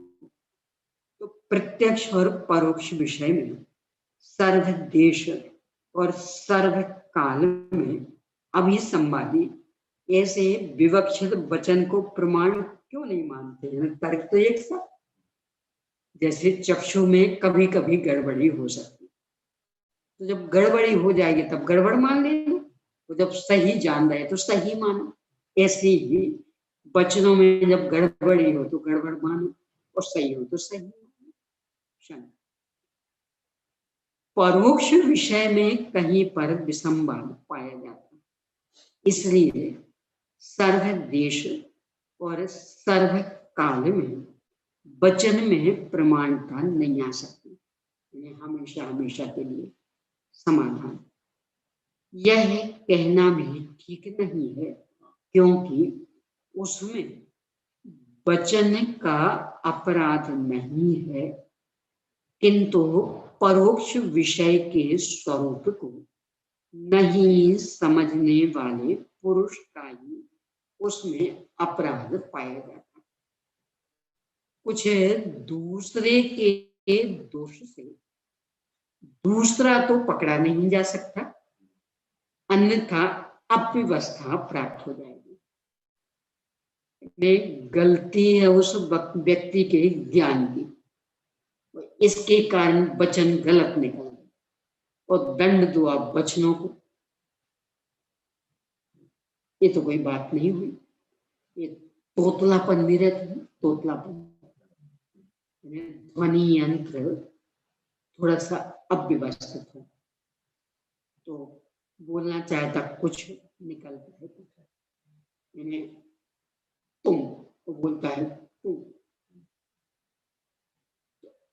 तो प्रत्यक्ष और परोक्ष विषय में सर्व देश और सर्व काल में अभिसंवादी ऐसे विवक्षित वचन को प्रमाण क्यों नहीं मानते हैं? तर्क तो एक सा, जैसे चक्षु में कभी कभी गड़बड़ी हो सकती, तो जब गड़बड़ी हो जाएगी तब गड़बड़ मान लेंगे, तो जब सही जान रहे तो सही मानो। ऐसे ही वचनों में जब गड़बड़ी हो तो गड़बड़ मानो और सही हो तो सही मानो। परोक्ष विषय में कहीं पर विसंवाद पाया जाता, इसलिए सर्व देश और सर्व काल में वचन में प्रमाणता नहीं आ सकती, हमेशा हमेशा के लिए। समाधान, यह कहना भी ठीक नहीं है, क्योंकि उसमें वचन का अपराध नहीं है, किंतु परोक्ष विषय के स्वरूप को नहीं समझने वाले पुरुष का ही उसमें अपराध पाया जाता है। कुछ दूसरे के दोष से दूसरा तो पकड़ा नहीं जा सकता, अन्यथा अव्यवस्था प्राप्त हो जाएगी। गलती है उस व्यक्ति के ज्ञान की, इसके कारण वचन गलत निकल गए और दंड दो आप वचनों को, ये तो कोई बात नहीं हुई। ये तोतलापन नहीं रहता, तोतलापन, ध्वनि यंत्र थोड़ा सा अव्यवस्थित है, तो बोलना चाहता कुछ निकलता है कुछ, यानी तुम, तो बोलता है तुम।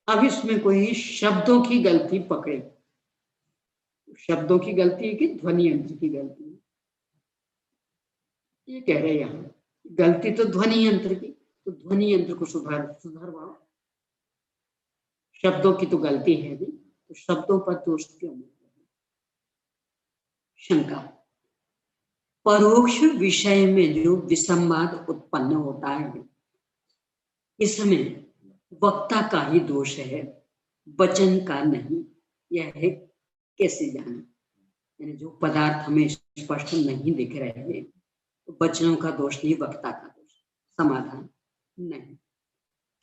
अब इसमें कोई शब्दों की गलती पकड़े, शब्दों की गलती है कि ध्वनि यंत्र की गलती है, ये कह रहे हैं यहाँ गलती तो ध्वनि यंत्र की, तो ध्वनि यंत्र को सुधारवाओ। शब्दों की तो गलती है भी, तो शब्दों पर दोष क्यों नहीं? शंका, परोक्ष विषय में जो विसंवाद उत्पन्न होता है, इसमें वक्ता का ही दोष है, वचन का नहीं। यह है कैसे जाने? यानी जो पदार्थ हमें स्पष्ट नहीं दिख रहे हैं, तो वचनों का दोष नहीं, वक्ता का दोष। समाधान, नहीं,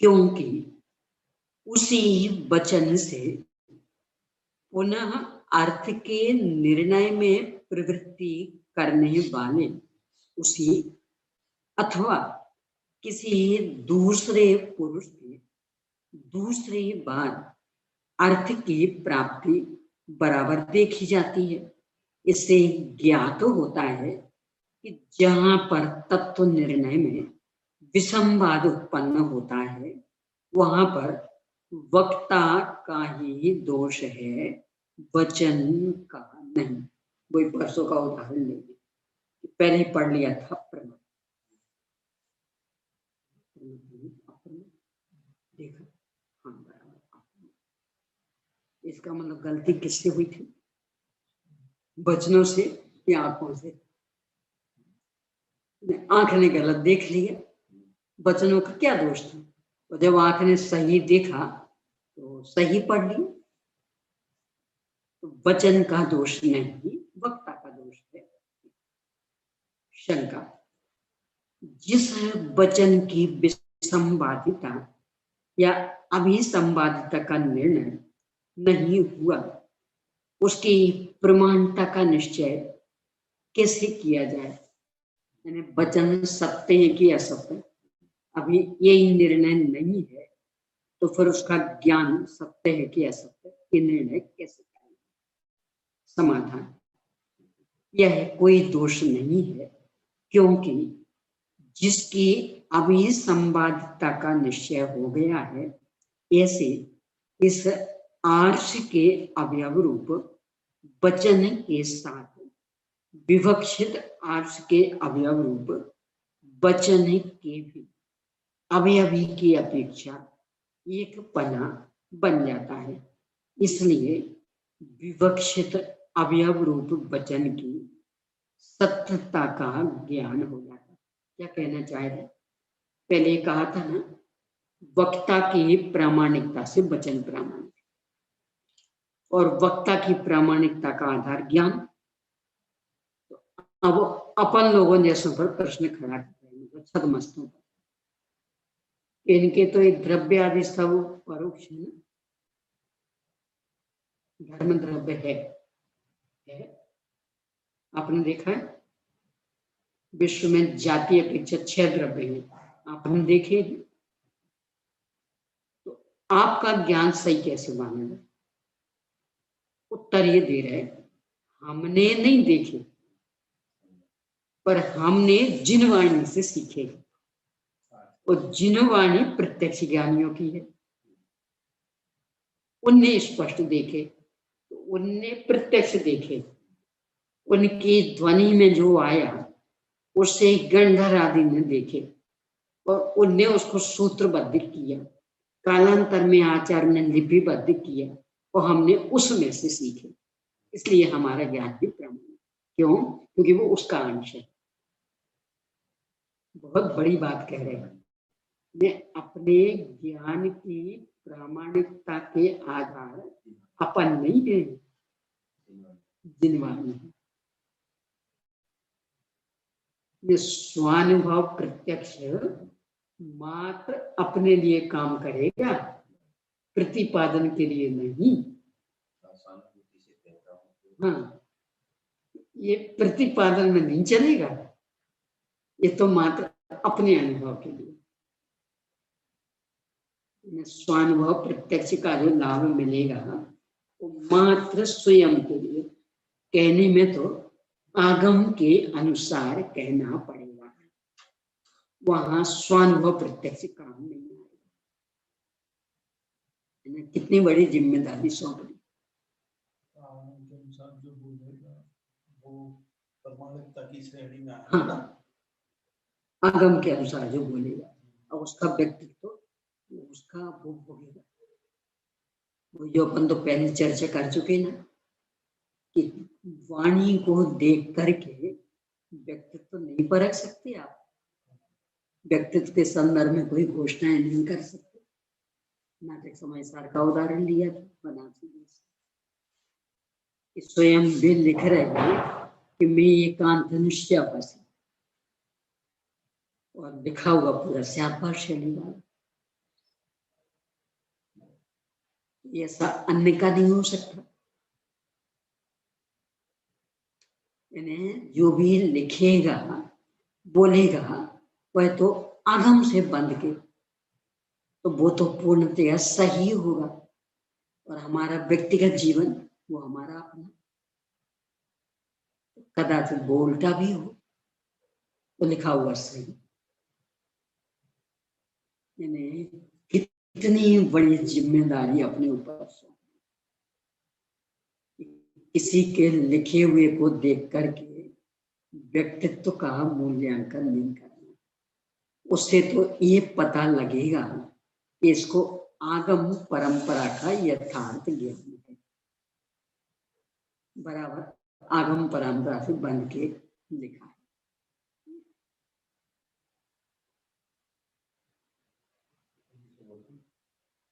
क्योंकि उसी वचन से पुनः अर्थ के निर्णय में प्रवृत्ति करने वाले उसी अथवा किसी दूसरे पुरुष की दूसरी बार अर्थ की प्राप्ति बराबर देखी जाती है। इससे ज्ञात होता है कि जहां पर तत्व निर्णय में विसंवाद उत्पन्न होता है, वहां पर वक्ता का ही दोष है, वचन का नहीं। वही परसों का उदाहरण लेंगे, पहले ही पढ़ लिया था प्रमाण, देखा, हाँ बराबर। इसका मतलब गलती किससे हुई थी? वचनों से या आंखों से? आंख ने गलत देख लिया, वचनों का क्या दोष था? तो जब आंख ने सही देखा तो सही पढ़ लिया, तो वचन का दोष नहीं, वक्ता का दोष है। शंका, जिस वचन की विसंवादिता या अभिसंवादिता का निर्णय नहीं हुआ, उसकी प्रमाणता का निश्चय कैसे किया जाए? यानी वचन सत्य है कि असत्य, अभी यही निर्णय नहीं है, तो फिर उसका ज्ञान सत्य है कि असत्य, ये निर्णय कैसे करें? समाधान, यह कोई दोष नहीं है, क्योंकि जिसकी अभिसंवादिता का निश्चय हो गया है, ऐसे इस आर्ष के अवयव रूप वचन के साथ विवक्षित आर्ष के अवयव रूप वचन के भी अवयवी की अपेक्षा एक पना बन जाता है। इसलिए विवक्षित अवयव रूप वचन की सत्यता का ज्ञान हो जाता है। क्या कहना चाह रहे? पहले कहा था ना, वक्ता की प्रामाणिकता से वचन प्रामाणिक, और वक्ता की प्रामाणिकता का आधार ज्ञान। तो अब अपन लोगों ने ऐसे पर प्रश्न खड़ा कर छदमस्तों पर, इनके तो एक द्रव्य आदि सब परोक्ष है, धर्म द्रव्य है। आपने देखा है विश्व में जाति अपेक्षा 6 द्रव्य हैं, आपने देखे। तो आपका ज्ञान सही कैसे मानेगा? उत्तर ये दे रहे, हमने नहीं देखे, पर हमने जिनवाणी से सीखे, और जिनवाणी प्रत्यक्ष ज्ञानियों की है। उनने स्पष्ट देखे, तो उनने प्रत्यक्ष देखे, उनकी ध्वनि में जो आया उससे गंधर्व आदि ने देखे, और उनने उसको सूत्रबद्ध किया, कालांतर में आचार्य ने लिपिबद्ध किया, और हमने उसमें से सीखे। इसलिए हमारा ज्ञान भी प्रमाणिक। क्यों? क्योंकि वो उसका अंश है। बहुत बड़ी बात कह रहे हैं। मैं अपने ज्ञान की प्रामाणिकता के आधार अपन नहीं है, जिनवाणी है। ये स्वानुभव प्रत्यक्ष मात्र अपने लिए काम करेगा, प्रतिपादन के लिए नहीं। हाँ, ये प्रतिपादन में नहीं चलेगा, ये तो मात्र अपने अनुभव के लिए। स्वानुभव प्रत्यक्ष का जो लाभ मिलेगा वो मात्र स्वयं के लिए। कहने में तो आगम के अनुसार कहना पड़ेगा, वहां स्वानुभव प्रत्यक्ष काम नहीं आएगा। कितनी बड़ी जिम्मेदारी सौंप दी। जो बोलेगा वो प्रमाणिकता की श्रेणी में आएगा। हाँ, आगम के अनुसार जो बोलेगा, और उसका व्यक्तित्व उसका वो होगा। वो जो अपन तो पहले चर्चा कर चुके ना, कि वाणी को देख करके व्यक्तित्व नहीं परख सकते आप, व्यक्तित्व के संदर्भ में कोई घोषणाएं नहीं कर सकते। नाटक समय सार का उदाहरण लिया था, बनारसी स्वयं भी लिख रहे हैं कि मैं एकांत निश्चयावासी, और लिखा हुआ पूरा श्यापा शैली वाला। ऐसा अन्य का नहीं हो सकता। यानी जो भी लिखेगा बोलेगा वह तो आगम से बंध के, तो वो तो पूर्णतया सही होगा। और हमारा व्यक्तिगत जीवन वो हमारा अपना, कदाचित वो उल्टा भी हो, तो लिखा हुआ सही। यानी कितनी बड़ी जिम्मेदारी अपने ऊपर। किसी के लिखे हुए को देख करके व्यक्तित्व का मूल्यांकन नहीं करना, उससे तो ये पता लगेगा कि इसको आगम परंपरा का यथार्थ ज्ञान है, बराबर आगम परंपरा से बन के लिखा है।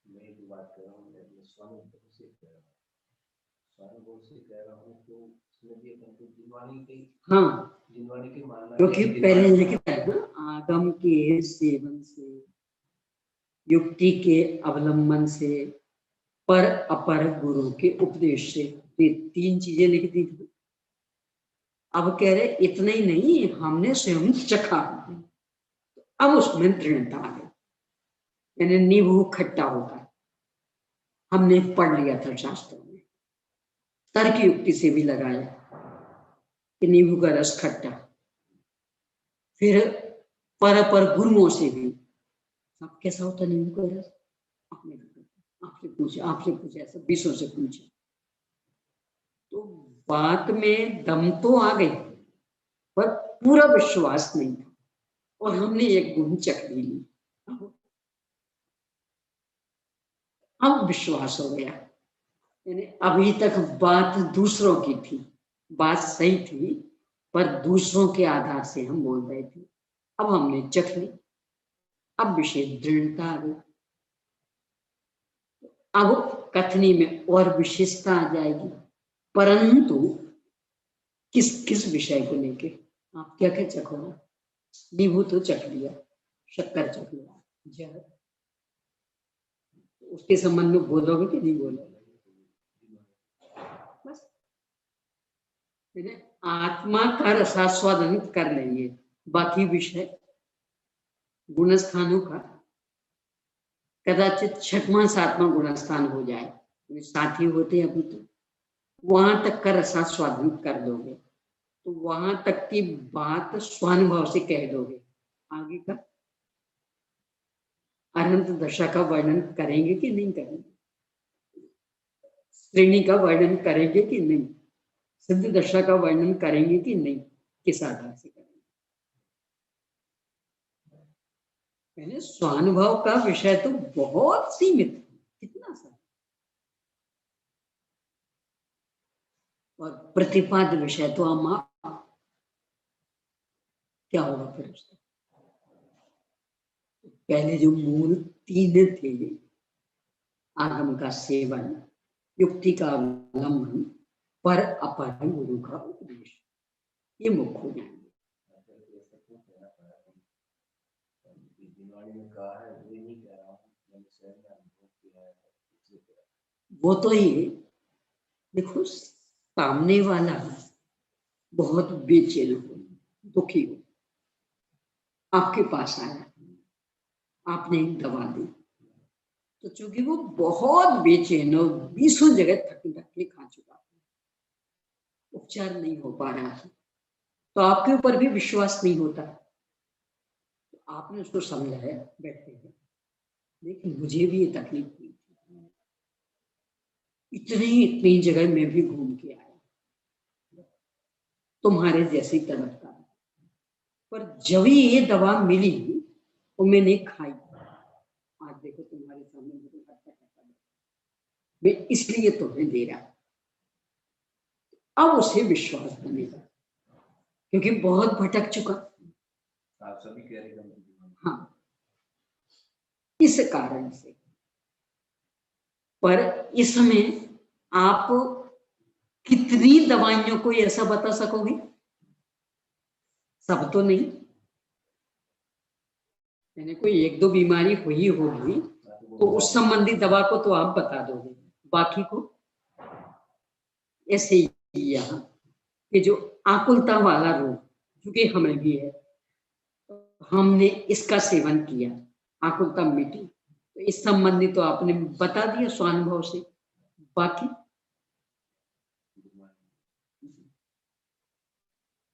मैं जो बात कर रहा हूँ, स्वानुभव से कह रहा हूँ तो उसमें भी अपन को जिनवानी के हाँ, मानना, क्योंकि पहले लिखता है ना, आगम के सेवन से, युक्ति के अवलंबन से, पर अपर गुरु के उपदेश से, ये 3 चीजें लिख दी थी। अब कह रहे इतना ही नहीं, हमने स्वयं चखा, अब उसमें दृढ़ता आ गई, यानी नींबू खट्टा होता है, हमने पढ़ लिया था शास्त्रों में, तर्क युक्ति से भी लगाया कि नींबू का रस खट्टा, फिर पर गुरुओं से भी, अब कैसा होता नींबू का रस, आपसे पूछे ऐसा 20 से पूछे, तो बात में दम तो आ गई, पर पूरा विश्वास नहीं था, और हमने एक गुण चख ली, अब विश्वास हो गया। यानी अभी तक बात दूसरों की थी, बात सही थी, पर दूसरों के आधार से हम बोल रहे थे, अब हमने चख ली, अब विशेष दृढ़ता आ गई, अब कथनी में और विशेषता आ जाएगी, परंतु किस किस विषय को लेके, आप क्या क्या चखोगे, नींबू तो चख लिया, शक्कर चख लिया, जहर, उसके संबंध में बोलोगे कि नहीं बोलोगे, बस आत्मा का रसास्वादन कर लेंगे, बाकी विषय गुणस्थानों का कदाचित 6वां 7वां गुणस्थान हो जाए, साथी होते अभी तो वहां तक का रसास्वादन कर दोगे, तो वहां तक की बात स्वानुभव से कह दोगे, आगे का अनंत दशा का वर्णन करेंगे कि नहीं करेंगे, श्रेणी का वर्णन करेंगे कि नहीं, सिद्ध दशा का वर्णन करेंगे कि नहीं, किस आधार से करेंगे। मैंने स्वानुभव का विषय तो बहुत सीमित, कितना सा, और प्रतिपाद्य विषय तो अम्मा क्या होगा फिर उसका, पहले जो मूल 3 थे, आगम का सेवन, युक्ति का अवलंबन, पर अपर गुरु का उपदेश, ये मुख्य हो जाएंगे। वो तो ही देखो, सामने वाला बहुत बेचैन हो, दुखी हो, आपके पास आया, आपने एक दवा दी, तो चूंकि वो बहुत बेचैन हो, 20 जगह थक के खा चुका, उपचार नहीं हो पा रहा था, तो आपके ऊपर भी विश्वास नहीं होता, तो आपने उसको समझाया, बैठे हैं, लेकिन मुझे भी ये तकलीफ हुई थी, इतनी जगह मैं भी घूम के आया, तुम्हारे जैसी तरफ का, पर जब ही ये दवा मिली वो मैंने खाई, आज देखो तुम्हारे सामने मैं इसलिए तुम्हें दे रहा, अब उसे विश्वास बनेगा, क्योंकि बहुत भटक चुका, आप सभी कह रहे हैं, हाँ, इस कारण से। पर इसमें आप कितनी दवाइयों को ऐसा बता सकोगे, सब तो नहीं, यानी कोई 1-2 बीमारी हुई होगी तो उस संबंधी दवा को तो आप बता दोगे, बाकी को ऐसे ही यहाँ कि जो आकुलता वाला रोग, क्योंकि हमें भी है, हमने इसका सेवन किया, आकुलता मिटी, तो इस संबंधी तो आपने बता दिया स्वानुभव से, बाकी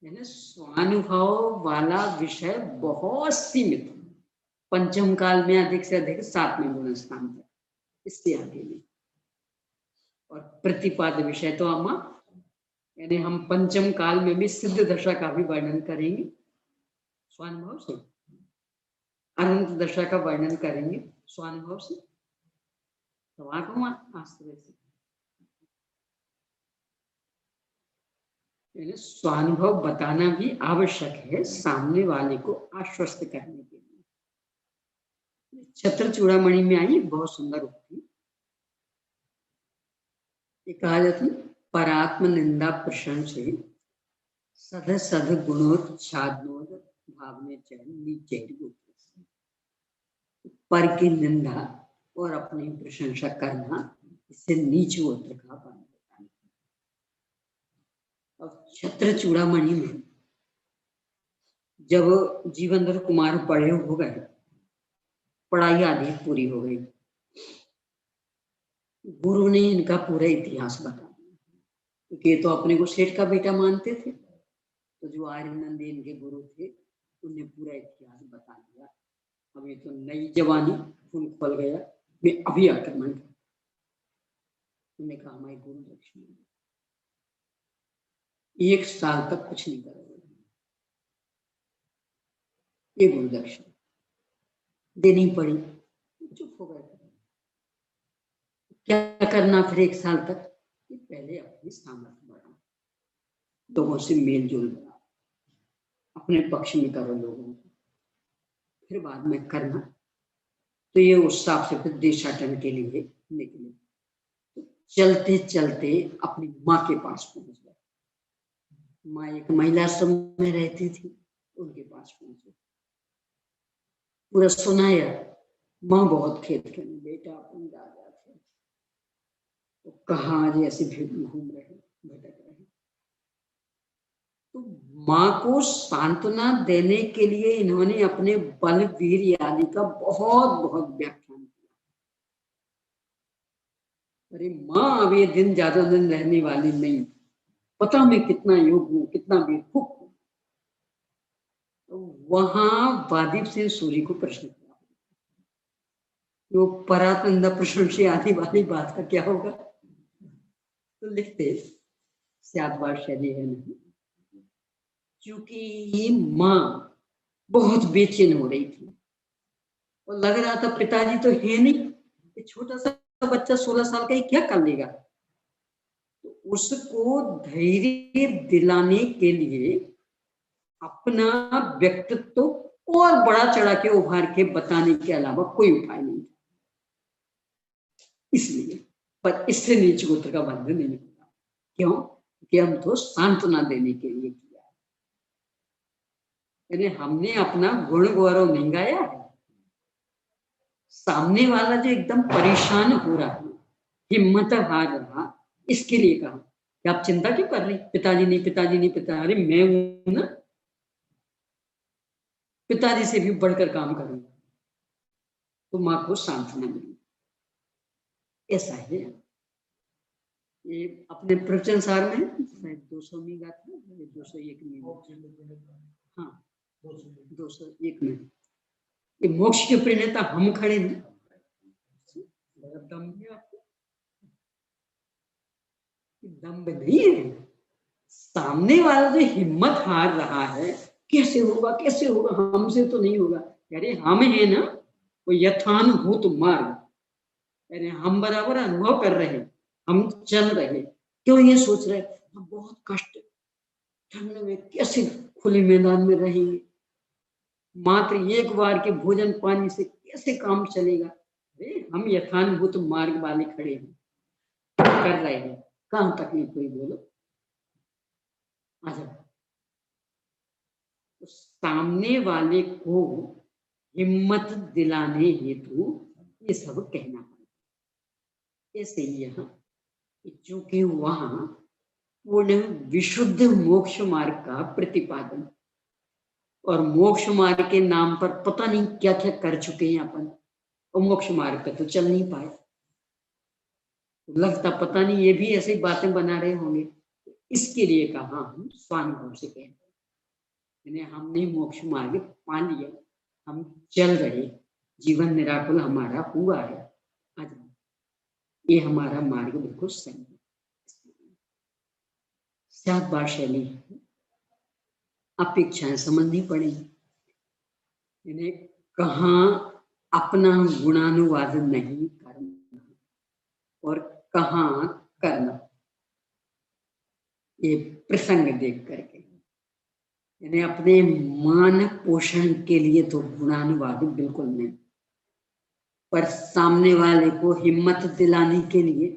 यानी स्वानुभव वाला विषय बहुत सीमित, पंचम काल में अधिक से अधिक 7वें गुण स्थान तक, इससे आगे नहीं, और प्रतिपाद्य विषय तो अम्मा, यानी हम पंचम काल में भी सिद्ध दशा का भी वर्णन करेंगे स्वानुभव से, अनंत दशा का वर्णन करेंगे स्वानुभव से, तो आश्रय से, यानी स्वानुभव बताना भी आवश्यक है सामने वाले को आश्वस्त करने के लिए। छत्र चूड़ामणि में आई बहुत सुंदर उक्ति, कहा जाता है परात्म निंदा प्रशंस से सद सद गुणोच्छादनोद भाव में चरण नीचे पर की निंदा और अपनी प्रशंसा करना, इससे नीच गोत्र का बन जाता है। अब छत्र चूड़ामणि में जब जीवनधर कुमार बड़े हो गए, पढ़ाई आदि पूरी हो गई, गुरु ने इनका पूरा इतिहास बता दिया, क्योंकि ये तो अपने को सेठ का बेटा मानते थे। तो जो आर्यनंद इनके गुरु थे, उन्हें पूरा इतिहास बता दिया। अब ये तो नई जवानी खून खोल गया, मैं अभी आक्रमण कर, उन्होंने कहा हमारी गुरु दक्षिणा 1 साल तक कुछ नहीं करोगे, ये गुरु दक्षिणा देनी पड़ी। चुप हो गए। क्या करना फिर 1 साल तक? कि पहले अपनी सामर्थ्य बढ़ाओ, लोगों से मेल जोल बढ़ाओ, अपने पक्ष में करो लोगों को, फिर बाद में करना। तो ये उस हिसाब से फिर देशाटन के लिए निकले। तो चलते चलते अपनी माँ के पास पहुंच गए। माँ एक महिला आश्रम में रहती थी, उनके पास पहुंचे, पूरा सुनाया। माँ बहुत खेत खेली, बेटा अपन दादा थे, तो कहाँ आज ऐसे घूम रहे, भटक रहे। तो माँ को सांत्वना देने के लिए इन्होंने अपने बल वीर आदि का बहुत बहुत व्याख्यान किया। अरे माँ, अब ये दिन ज्यादा दिन रहने वाली नहीं, पता मैं कितना योग हूँ, कितना बेवकूफ हूँ। तो वहां वादिप से सूर्य को प्रश्न किया, वो परातंदा प्रशंसी आदि वाली बात का क्या होगा? तो लिखते स्यादवार शैली है नहीं, क्योंकि माँ बहुत बेचैन हो रही थी और लग रहा था पिताजी तो है नहीं, छोटा सा बच्चा 16 साल का ही क्या कर लेगा। तो उसको धैर्य दिलाने के लिए अपना व्यक्तित्व और बड़ा चढ़ा के उभार के बताने के अलावा कोई उपाय नहीं था। इसलिए पर इससे नीच गोत्र का बंधन नहीं होता। क्यों? कि हम तो सांत्वना देने के लिए किया है, यानी हमने अपना गुण गौरव नहीं गाया है। सामने वाला जो एकदम परेशान हो रहा है, हिम्मत हार रहा, इसके लिए कहा कि आप चिंता क्यों कर रही, पिताजी नहीं पिताजी नहीं पिता, अरे मैं हूं ना, पिताजी से भी बढ़कर काम करूंगा। तो माँ को सांत्वना मिली। ऐसा है ये अपने प्रवचन सार में शायद 200वीं गाथा, 201 में, हाँ 201 में, ये मोक्ष के प्रणेता हम खड़े हैं। दम है आपको? दम्भ नहीं है, सामने वाला जो हिम्मत हार रहा है, कैसे होगा कैसे होगा, हमसे तो नहीं होगा। अरे हम है ना, वो यथानुभूत मार्ग, यानी हम बराबर अनुभव कर रहे हैं, हम चल रहे। क्यों ये सोच रहे हम बहुत कष्ट, ठंड में कैसे खुले मैदान में रहेंगे, मात्र एक बार के भोजन पानी से कैसे काम चलेगा। अरे हम यथानुभूत मार्ग वाले खड़े हैं, कर रहे हैं, कहां तकलीफ हुई बोलो। अच्छा, तो सामने वाले को हिम्मत दिलाने हेतु ये सब कहना पड़ता। ऐसे ही यहाँ, चूंकि वहां पूर्ण विशुद्ध मोक्ष मार्ग का प्रतिपादन, और मोक्ष मार्ग के नाम पर पता नहीं क्या क्या कर चुके हैं अपन, और मोक्ष मार्ग पे तो चल नहीं पाए, लगता पता नहीं ये भी ऐसी बातें बना रहे होंगे। इसके लिए कहा हम स्वानुभव से कहते हैं, हमने मोक्ष मार्ग पा लिया, हम चल रहे, जीवन निराकुल हमारा हुआ है, आज ये हमारा मार्ग बिल्कुल सही है। 7 बार शैली अपेक्षाएं समझनी पड़ेगी, इन्हें कहाँ अपना गुणानुवाद नहीं करना और कहाँ करना, ये प्रसंग देख करके। यानी अपने मान पोषण के लिए तो गुणानुवाद बिल्कुल नहीं, पर सामने वाले को हिम्मत दिलाने के लिए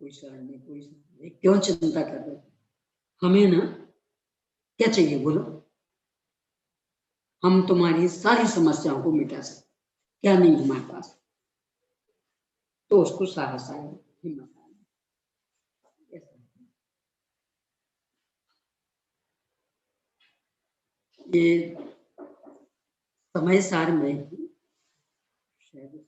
कोई शरण नहीं, कोई शरण नहीं, क्यों चिंता कर रहे हो? हमें ना क्या चाहिए बोलो? हम तुम्हारी सारी समस्याओं को मिटा सकते, क्या नहीं हमारे पास? तो उसको साहस आए, हिम्मत आए। ये समय सार में ही शायद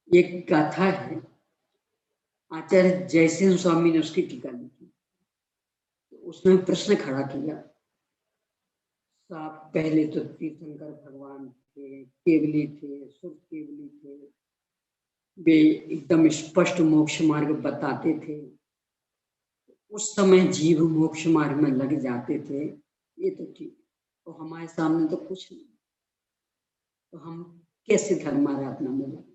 एक गाथा है, आचार्य जयसिंह स्वामी ने उसकी टीका लिखी। तो उसमें प्रश्न खड़ा किया, साहब पहले तो तीर्थंकर भगवान थे, केवली थे, शुद्ध केवली थे, वे एकदम स्पष्ट मोक्ष मार्ग बताते थे, उस समय जीव मोक्ष मार्ग में लग जाते थे, ये तो ठीक। तो हमारे सामने तो कुछ नहीं, तो हम कैसे धर्माराधना में लगे?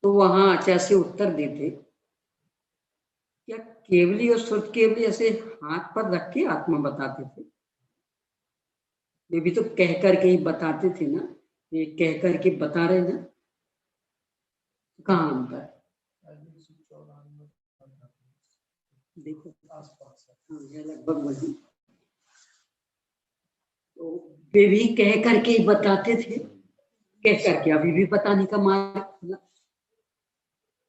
तो वहां आचार्य से उत्तर देते, क्या केवली और शुद्ध केवली ऐसे हाथ पर रख के आत्मा बताते थे? वे भी तो कह करके ही बताते थे ना, ये कह करके बता रहे ना, कहाँ अंतर? देखो आसपास लगभग वही। तो वे भी कह करके ही बताते थे, कह करके अभी भी बताने का मार्ग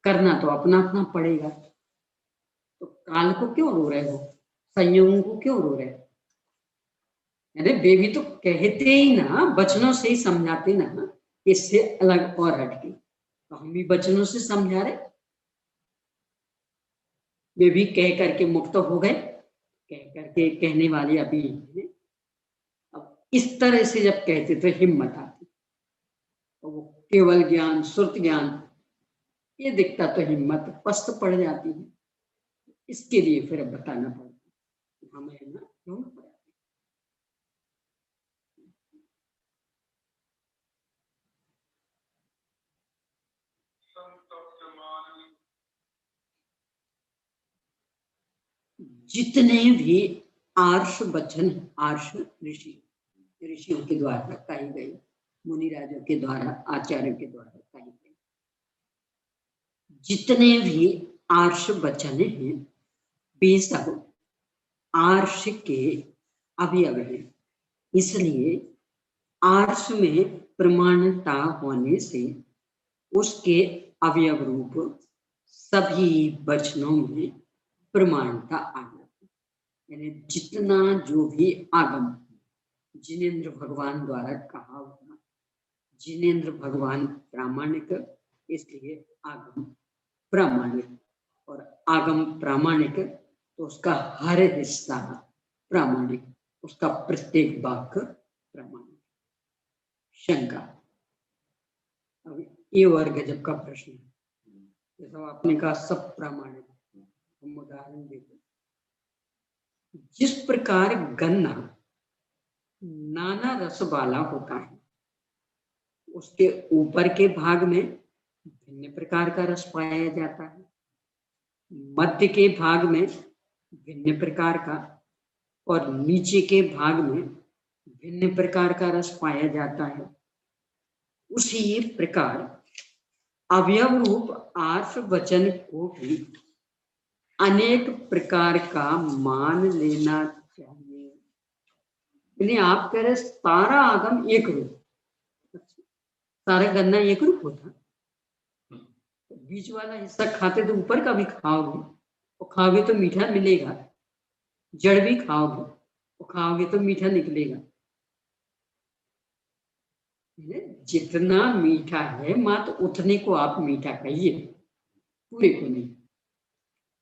करना तो अपना अपना पड़ेगा। तो काल को क्यों रो रहे हो? संयोगों को क्यों रो रहे हो? अरे वे भी तो कहते ही ना, वचनों से ही समझाते ना, इससे अलग और हटके। तो हम भी वचनों से समझा रहे, वे भी कह करके मुक्त हो गए, कह करके कहने वाले अभी हैं। अब इस तरह से जब कहते तो हिम्मत आती, तो वो केवल ज्ञान, श्रुत ज्ञान ये दिखता तो हिम्मत पस्त पड़ जाती है। इसके लिए फिर बताना पड़ता हमें ना, क्यों पड़ा? जितने भी आर्ष वचन, आर्ष ऋषियों के द्वारा कहे गए, मुनिराजों के द्वारा, आचार्यों के द्वारा कहे गए, जितने भी आर्ष वचन हैं वे सब आर्ष के अवयव हैं। इसलिए आर्ष में प्रमाणता होने से उसके अवयव रूप सभी वचनों में प्रमाणता आ जाती। यानी जितना जो भी आगम जिनेन्द्र भगवान द्वारा कहा हुआ, जिनेन्द्र भगवान प्रामाणिक, इसलिए आगम प्रामाणिक, और आगम प्रामाणिक तो उसका हर हिस्सा प्रामाणिक, उसका प्रत्येक वाक्य प्रामाणिक। शंका, अब ये वर्ग जब का प्रश्न है, जैसा आपने कहा सब प्रामाणिक, हम उदाहरण देते, जिस प्रकार गन्ना नाना रस वाला होता है, उसके ऊपर के भाग में भिन्न प्रकार का रस पाया जाता है, मध्य के भाग में भिन्न प्रकार का, और नीचे के भाग में भिन्न प्रकार का रस पाया जाता है। उसी प्रकार अवयव रूप आर्ष वचन को भी अनेक प्रकार का मान लेना चाहिए। यानी आप कह रहे सारा आगम एक रूप, सारा गन्ना एक रूप होता, बीच वाला हिस्सा खाते तो ऊपर का भी खाओगे, और खाओगे तो मीठा मिलेगा, जड़ भी खाओगे और खाओगे तो मीठा निकलेगा। जितना मीठा है मात्र उतने को आप मीठा कहिए, पूरे को नहीं।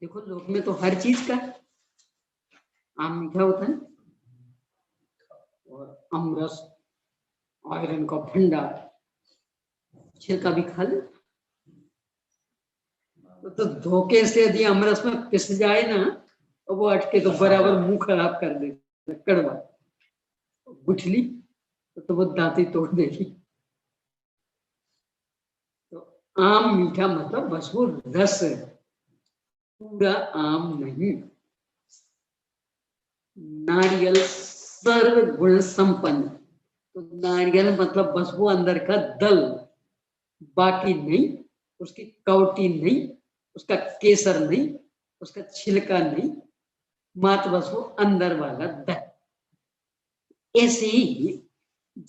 देखो लोक में तो हर चीज का आम मीठा होता है, और अमरस, आयरन का भंडार, छिलका भी खा ले तो धोखे से यदि अमरस में पिस जाए ना, और वो अटके तो बराबर मुंह खराब कर दे, कड़वा गुठली तो वो दांती तोड़ देगी। तो आम मीठा मतलब बस वो रस, पूरा आम नहीं। नारियल सर्व गुण संपन्न, तो नारियल मतलब बस वो अंदर का दल, बाकी नहीं, उसकी कवटी नहीं, उसका केसर नहीं, उसका छिलका नहीं, मात्र बस वो अंदर वाला दही। ऐसे ही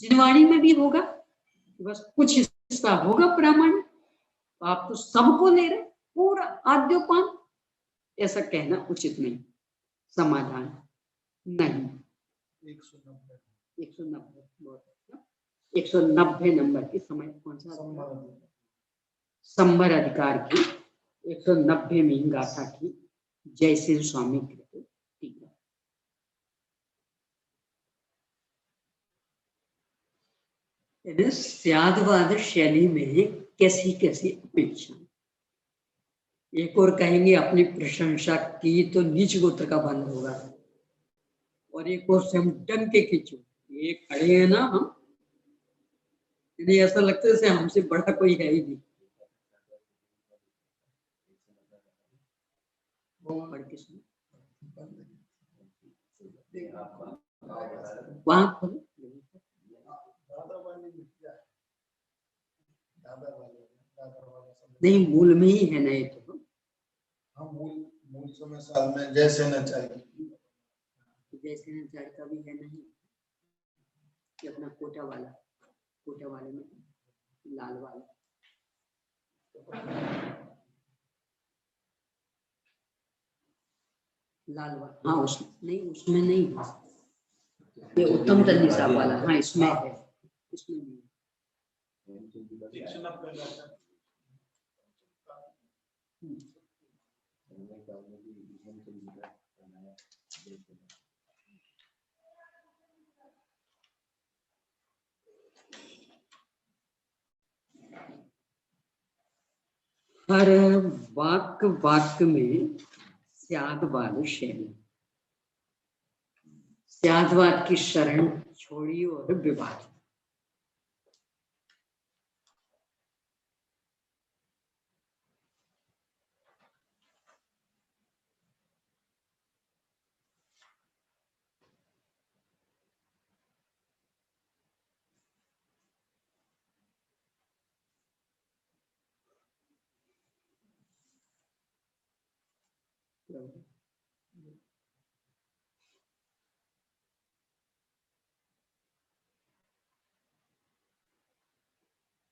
जिनवाणी में भी होगा, बस कुछ हिस्सा होगा प्रामाणिक। आप तो सबको ले रहे, पूरा आद्योपान, ऐसा कहना उचित नहीं। समाधान नहीं। 190 बहुत अच्छा। 190 नंबर की समय कौन सा? संबर अधिकार की 190वीं गाथा की जयसिंह स्वामी कृत टीका। स्यादवाद शैली में कैसी कैसी अपेक्षा। एक और कहेंगे अपनी प्रशंसा की तो नीच गोत्र का बंद होगा, और एक और से हम डंके की चोट, ये खड़े हैं ना हम, इन्हें ऐसा लगता है जैसे हमसे बड़ा कोई है ही नहीं। वो पढ़ के सुनो, वहां खोलो। नहीं, मूल में ही है ना ये तो। हाँ, मूल समय साल में जैसे न चाहिए, जैसे न चाहिए का भी है नहीं, कि अपना कोटा वाले में लाल वाला, लाल वाला, हाँ उसमें नहीं, उसमें नहीं, ये उत्तम तन्नी साहब वाला, हाँ इसमें है, इसमें नहीं। हर वाक्य में स्यादवाद शैली, स्यादवाद की शरण छोड़ी और विवाद।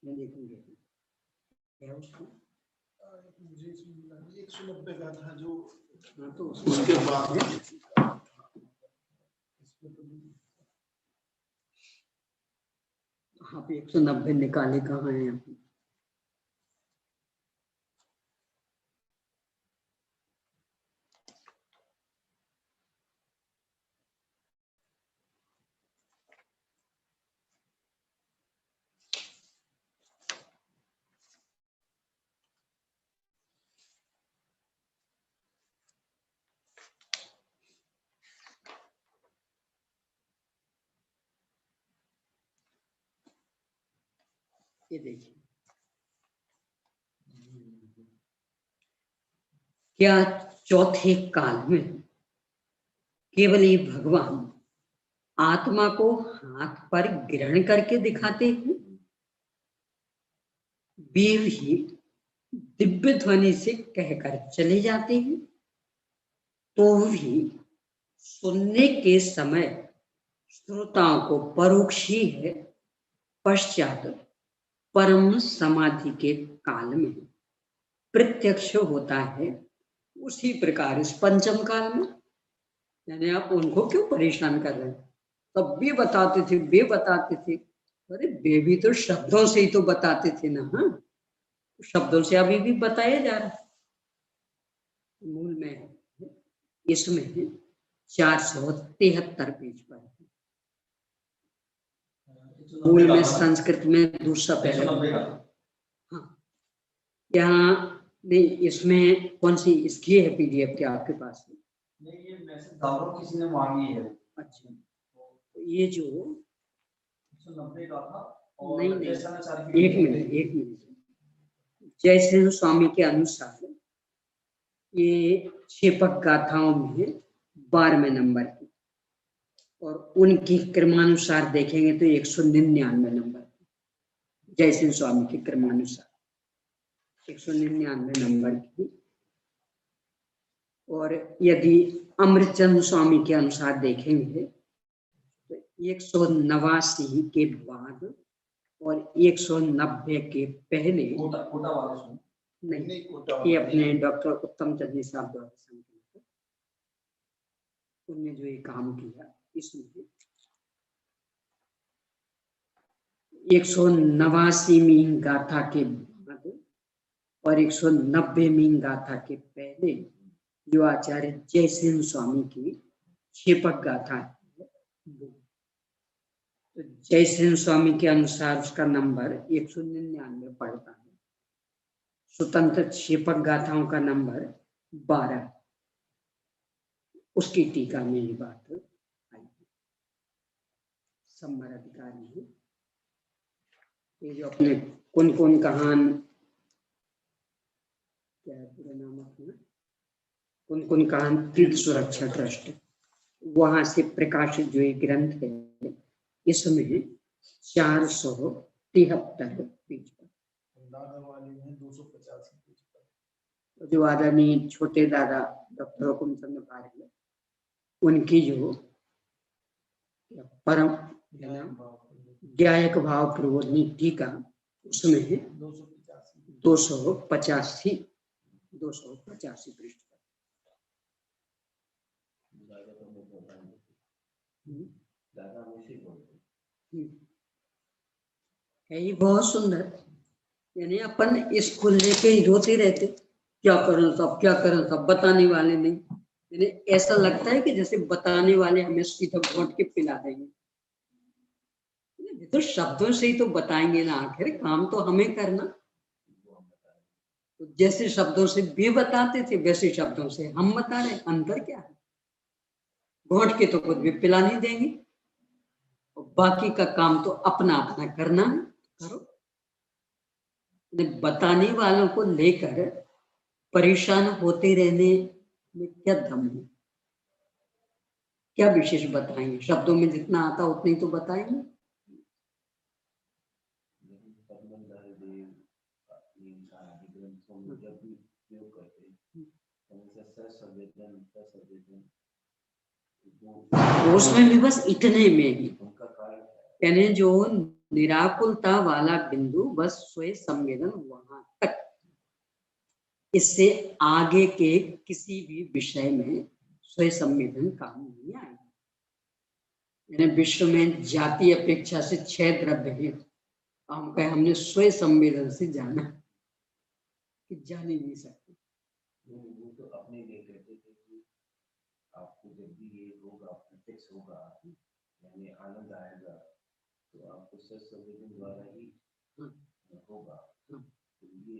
मैं देखूंगी क्या उसको, मुझे इसमें मिला 190 का था जो, हाँ तो उसके बाद हाँ 190 निकाले कहाँ हैं आप? ये देखिए, क्या चौथे काल में केवल ही भगवान आत्मा को हाथ पर ग्रहण करके दिखाते हैं, वे ही दिव्य ध्वनि से कहकर चले जाते हैं, तो भी सुनने के समय श्रोताओं को परोक्ष ही है, पश्चात परम समाधि के काल में प्रत्यक्ष होता है। उसी प्रकार इस पंचम काल में, यानी आप उनको क्यों परेशान कर रहे हैं? तब भी बताते थे, अरे वे भी तो शब्दों से ही तो बताते थे ना। हाँ, शब्दों से अभी भी बताया जा रहा है। मूल में है, इसमें 473 पेज पर, मूल में संस्कृत में दूसरा पैराग्राफ। हाँ, यहाँ नहीं, इसमें कौन सी इसकी है पीडीएफ क्या आपके पास है? नहीं, ये मैसेज डाउनलोड किसी ने मांगी है। अच्छा, तो ये जो 190 का था, और नहीं, एक मिनट, जयसिंह स्वामी के अनुसार ये क्षेपक गाथाओं में 12वें नंबर की, और उनकी क्रमानुसार देखेंगे तो 199 नंबर। जयसिंह स्वामी के क्रमानुसार 199 नंबर की। और यदि अमृतचंद स्वामी के अनुसार देखेंगे तो 189 के बाद और 190 के पहले नहीं, ये अपने डॉक्टर उत्तम चंद साहब द्वारा संकलित, उन्होंने जो ये काम किया इसमें 189वीं गाथा के बाद और 190वीं गाथा के पहले जो आचार्य जयसिंह स्वामी की क्षेपक गाथा है, तो जयसिंह स्वामी के अनुसार उसका नंबर 199 पड़ता है। स्वतंत्र क्षेपक गाथाओं का नंबर 12। उसकी टीका में ये बात आई। संबर अधिकारी है ये जो अपने कौन कहान, क्या है पूरा नाम अपना, कौन कहान तीर्थ सुरक्षा ट्रस्ट, वहां से प्रकाशित जो एक ग्रंथ है इसमें 473 पेज पर, जो आदरणीय छोटे दादा डॉक्टर हुकुम चंद पारिक उनकी जो परम गायक भाव प्रबोधनी टीका उसमें 285 पृष्ठ पर। है ये बहुत सुंदर। यानी अपन इसको लेके ही रोते रहते, क्या करें सब बताने वाले नहीं। यानी ऐसा लगता है कि जैसे बताने वाले हमें सीधा घोट के पिला देंगे। तो शब्दों से ही तो बताएंगे ना, आखिर काम तो हमें करना। तो जैसे शब्दों से भी बताते थे वैसे शब्दों से हम बता रहे, अंतर क्या है? घोट के तो खुद भी पिला नहीं देंगे और बाकी का काम तो अपना अपना करना है, करो। बताने वालों को लेकर परेशान होते रहने में क्या दम है? क्या विशेष बताएंगे? शब्दों में जितना आता उतना ही तो बताएंगे। उसमें भी बस इतने में ही यानी जो निराकुलता वाला बिंदु बस स्वयं संवेदन वहां तक, इससे आगे के किसी भी विषय में स्वयं संवेदन काम नहीं आएगा। यानी विश्व में जाति अपेक्षा से 6 द्रव्य हैं, हम कहे हमने स्वयं संवेदन से जाना कि जान ही नहीं सकते। वो तो अपने लिए कहते थे कि आपको जब भी ये होगा प्रत्यक्ष होगा यानी आनंद आएगा तो आपको स्वयं संवेदन द्वारा ही होगा। तो ये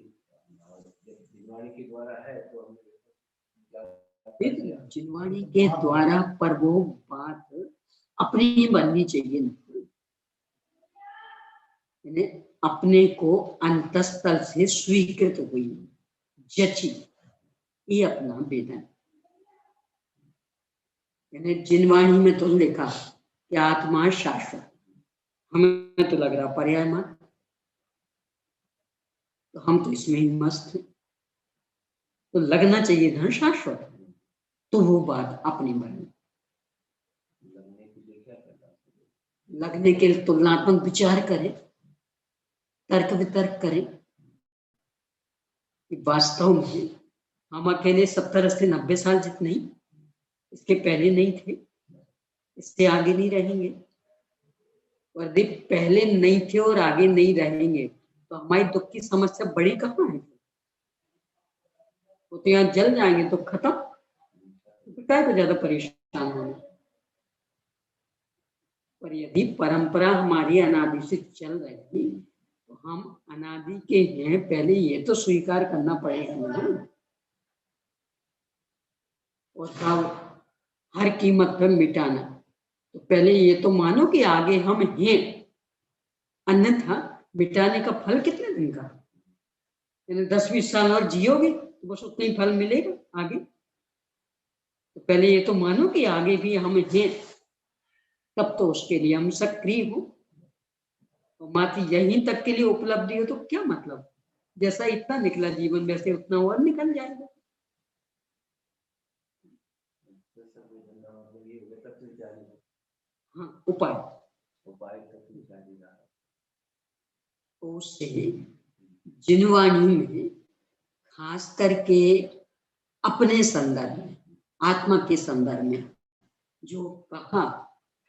जब जिनवाणी के द्वारा है तो हमने जिनवाणी के द्वारा पर वो बात अपनी ही बननी चाहिए ना, यानी अपने को अंतस्थल से स्वीकृत हुई जची, ये अपना वेदन। यानी जिनवाणी में तो लिखा कि आत्मा शाश्वत, हमें तो लग रहा पर्याय मत, तो हम तो इसमें ही मस्त हैं। तो लगना चाहिए था शाश्वत, तो वो बात अपनी बनी। लगने के लिए तुलनात्मक विचार करें, तर्क वितर्क करें कि वास्तव में हम अकेले 70, 80, 90 साल जितने ही, इसके पहले नहीं थे, इससे आगे नहीं रहेंगे। और यदि पहले नहीं थे और आगे नहीं रहेंगे तो हमारी दुख की समस्या बड़ी कहाँ है? वो तो यहाँ जल जाएंगे तो खत्म, तो क्या को ज्यादा परेशान होना। पर यदि परंपरा हमारी अनादि से चल रही तो हम अनादि के हैं, पहले ये तो स्वीकार करना पड़ेगा ना। और हर कीमत पर मिटाना, तो पहले ये तो मानो कि आगे हम हैं, अन्यथा मिटाने का फल कितने दिन का? यानी 10-20 साल और जियोगे तो बस उतना ही फल मिलेगा आगे। तो पहले ये तो मानो कि आगे भी हम हैं, तब तो उसके लिए हम सक्रिय हो। और मात्र यहीं तक के लिए उपलब्धि हो तो क्या मतलब, जैसा इतना निकला जीवन वैसे उतना और निकल जाएगा। हाँ, उपाय उससे जिनवाणी में खास करके अपने संदर्भ में, आत्मा के संदर्भ में जो कहा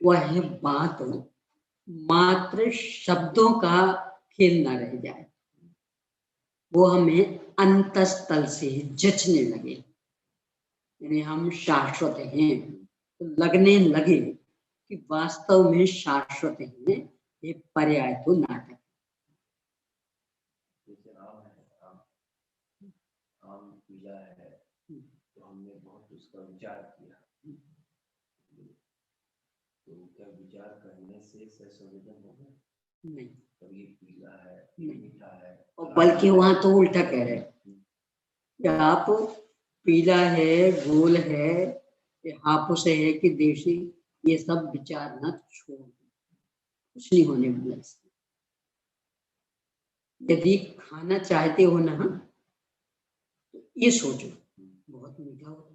वह बात मात्र शब्दों का खेल न रह जाए, वो हमें अंतस्थल से जचने लगे, यानी हम शाश्वत हैं तो लगने लगे कि वास्तव में शाश्वत हैं। ये पर्याय तो नाटक। आम पीला है तो हमने बहुत उसका विचार किया, तो क्या विचार करने से संवेदन होगा? नहीं, कभी पीला है, मीठा है, और बल्कि वहां तो उल्टा कह रहे हैं, आप पीला है, गोल है, हापुस है कि देशी, ये सब विचार न छोड़, कुछ नहीं होने वाला इससे। यदि खाना चाहते हो ना तो ये सोचो, बहुत मीठा होता,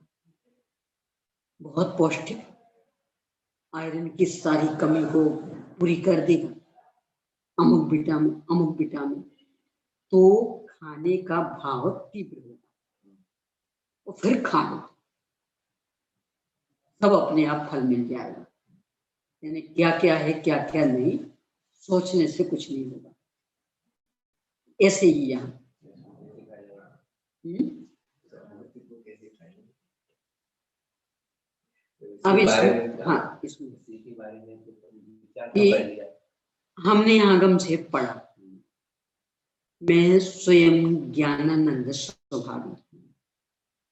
बहुत पौष्टिक, आयरन की सारी कमी को पूरी कर देगा, अमुक विटामिन, तो खाने का भाव तीव्र होगा और फिर खाना सब अपने आप फल मिल जाएगा। यानी क्या क्या है क्या क्या नहीं, सोचने से कुछ नहीं होगा। ऐसे ही यहाँ अब इसमें, हाँ इसमें हमने आगम से पढ़ा, मैं स्वयं ज्ञानानंद स्वभाव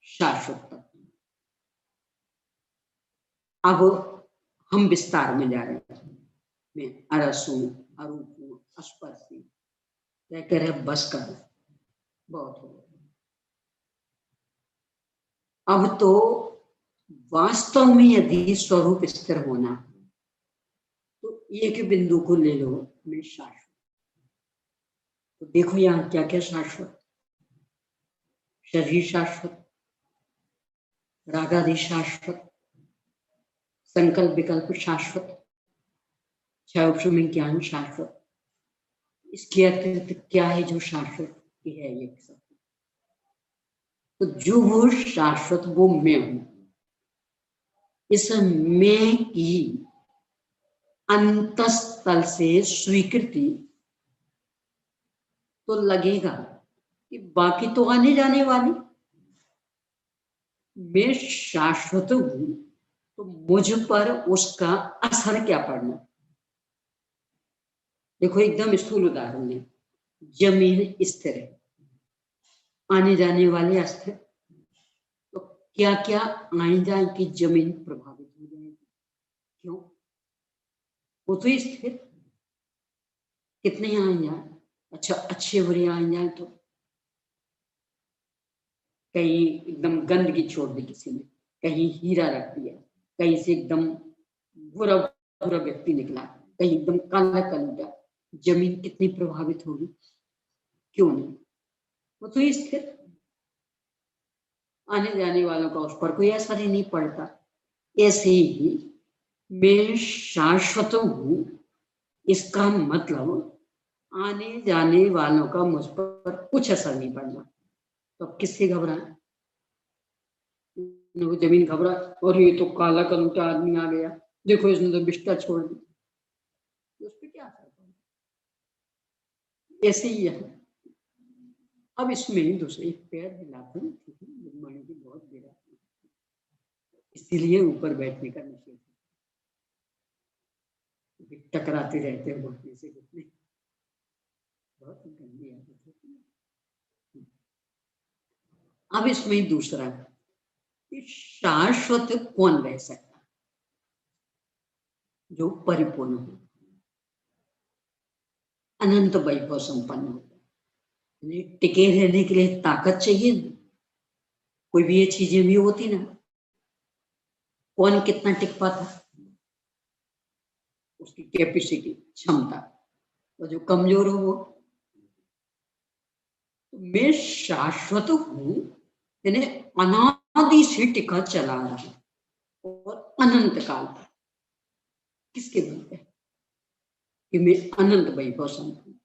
शाश्वत। अब हम विस्तार में जा रहे हैं, मैं अरसू अरूपू स्पर्शी कह रहे बस कर, बहुत हो गया। अब तो वास्तव में यदि स्वरूप स्थिर होना तो एक बिंदु को ले लो, मैं शाश्वत। तो देखो यहाँ क्या क्या शाश्वत, शरीर शाश्वत, रागादि शाश्वत, संकल्प विकल्प शाश्वत, क्षय में ज्ञान शाश्वत। इसके अतिरिक्त क्या है जो शाश्वत है? ये सब। तो जो वो शाश्वत वो मैं हूं, इस मैं की अंतस्थल से स्वीकृति तो लगेगा कि बाकी तो आने जाने वाली, मैं शाश्वत हूं तो मुझ पर उसका असर क्या पड़ना। देखो एकदम स्थूल उदाहरण है, जमीन स्थिर है, आने जाने वाले अस्थिर, तो क्या क्या आए जाए कि जमीन प्रभावित हो जाएगी। क्यों? वो तो स्थिर, कितने आए जाए, अच्छा अच्छे बुरे आए जाए, तो कहीं एकदम गंदगी छोड़ दी किसी ने, कहीं हीरा रख दिया, कहीं से एकदम बुरा बुरा व्यक्ति निकला, कहीं एकदम काला कलूटा, जमीन कितनी प्रभावित होगी? क्यों नहीं? वो तो स्थिर, आने जाने वालों का उस पर कोई असर ही नहीं पड़ता। ऐसे ही मैं शाश्वत हूं, इसका मतलब आने जाने वालों का मुझ पर कुछ असर नहीं पड़ना। तो अब किससे घबराए? वो जमीन घबरा, और ये तो काला कलूटा आदमी आ गया, देखो इसने तो बिस्टा छोड़ दी, उस पर क्या असर पड़ा? ऐसे ही है। अब इसमें दूसरे पैर हिलाते हैं, मणि की बहुत गिरा, इसीलिए ऊपर बैठने का निषेध, टकराते रहते हैं घुटने से घुटने, बहुत गंदी आदत होती है। अब इसमें दूसरा, शाश्वत कौन रह सकता? जो परिपूर्ण हो, अनंत वैभव संपन्न हो। टिके रहने के लिए ताकत चाहिए, कोई भी ये चीजें भी होती ना, कौन कितना टिक पाता, उसकी कैपेसिटी, क्षमता, और जो कमजोर हो वो, तो मैं शाश्वत हूं, यानी अनादि से टिका चला रहा है और अनंत काल तक। किसके बल पे? कि मैं अनंत वैभव संपन्न,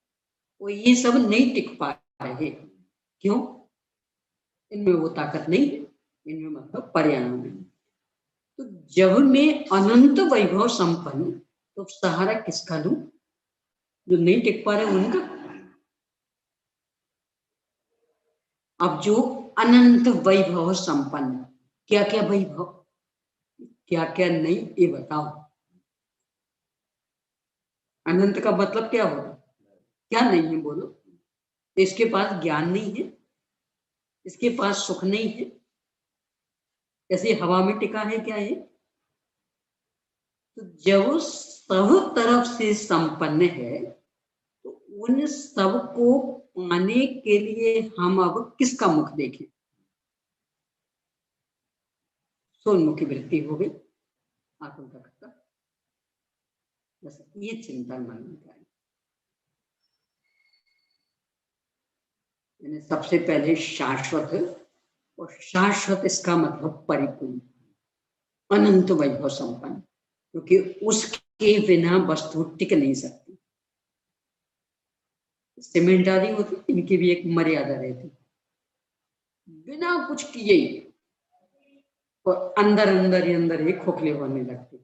वो ये सब नहीं टिक पा रहे। क्यों? इनमें वो ताकत नहीं है, इनमें मतलब पर्यावरण नहीं। तो जब मैं अनंत वैभव संपन्न, तो सहारा किसका लूं? जो नहीं टिक पा रहे उनका। अब जो अनंत वैभव संपन्न, क्या क्या वैभव, क्या क्या नहीं, ये बताओ। अनंत का मतलब क्या होगा? क्या नहीं है बोलो? तो इसके पास ज्ञान नहीं है, इसके पास सुख नहीं है, ऐसे हवा में टिका है क्या ये? तो जब सब तरफ से संपन्न है, तो उन सब को पाने के लिए हम अब किसका मुख देखें? सोनमुखी वृत्ति हो गई, आत्म का खत्ता। बस ये चिंतन मन में है। यानी सबसे पहले शाश्वत, और शाश्वत इसका मतलब परिपूर्ण, अनंत वैभव संपन्न, क्योंकि उसके बिना वस्तु टिक नहीं सकती। सीमेंट आदि होती, इनकी भी एक मर्यादा रहती, बिना कुछ किए और अंदर अंदर ही अंदर ही खोखले होने लगते,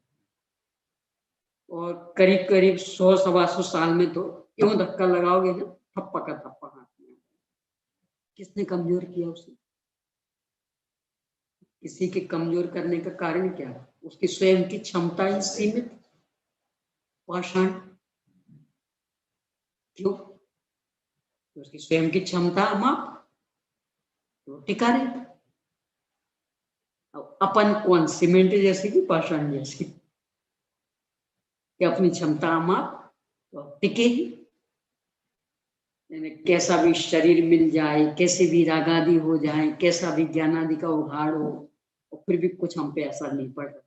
और करीब करीब 100-125 साल में तो क्यों धक्का लगाओगे ना, थप्पा का थप्पा हाथ में। किसने कमजोर किया उसे? किसी के कमजोर करने का कारण क्या है? उसकी स्वयं की क्षमता ही सीमित, पाषाण। क्यों? तो उसकी स्वयं की क्षमता माप, तो टिका रहता। अब अपन कौन, सीमेंट जैसे कि पाषाण जैसे? कि अपनी क्षमता माप तो टिके ही। यानी कैसा भी शरीर मिल जाए, कैसे भी रागादि हो जाए, कैसा भी ज्ञानादि का उघाड़ हो, और फिर भी कुछ हम पे असर नहीं पड़ रहा,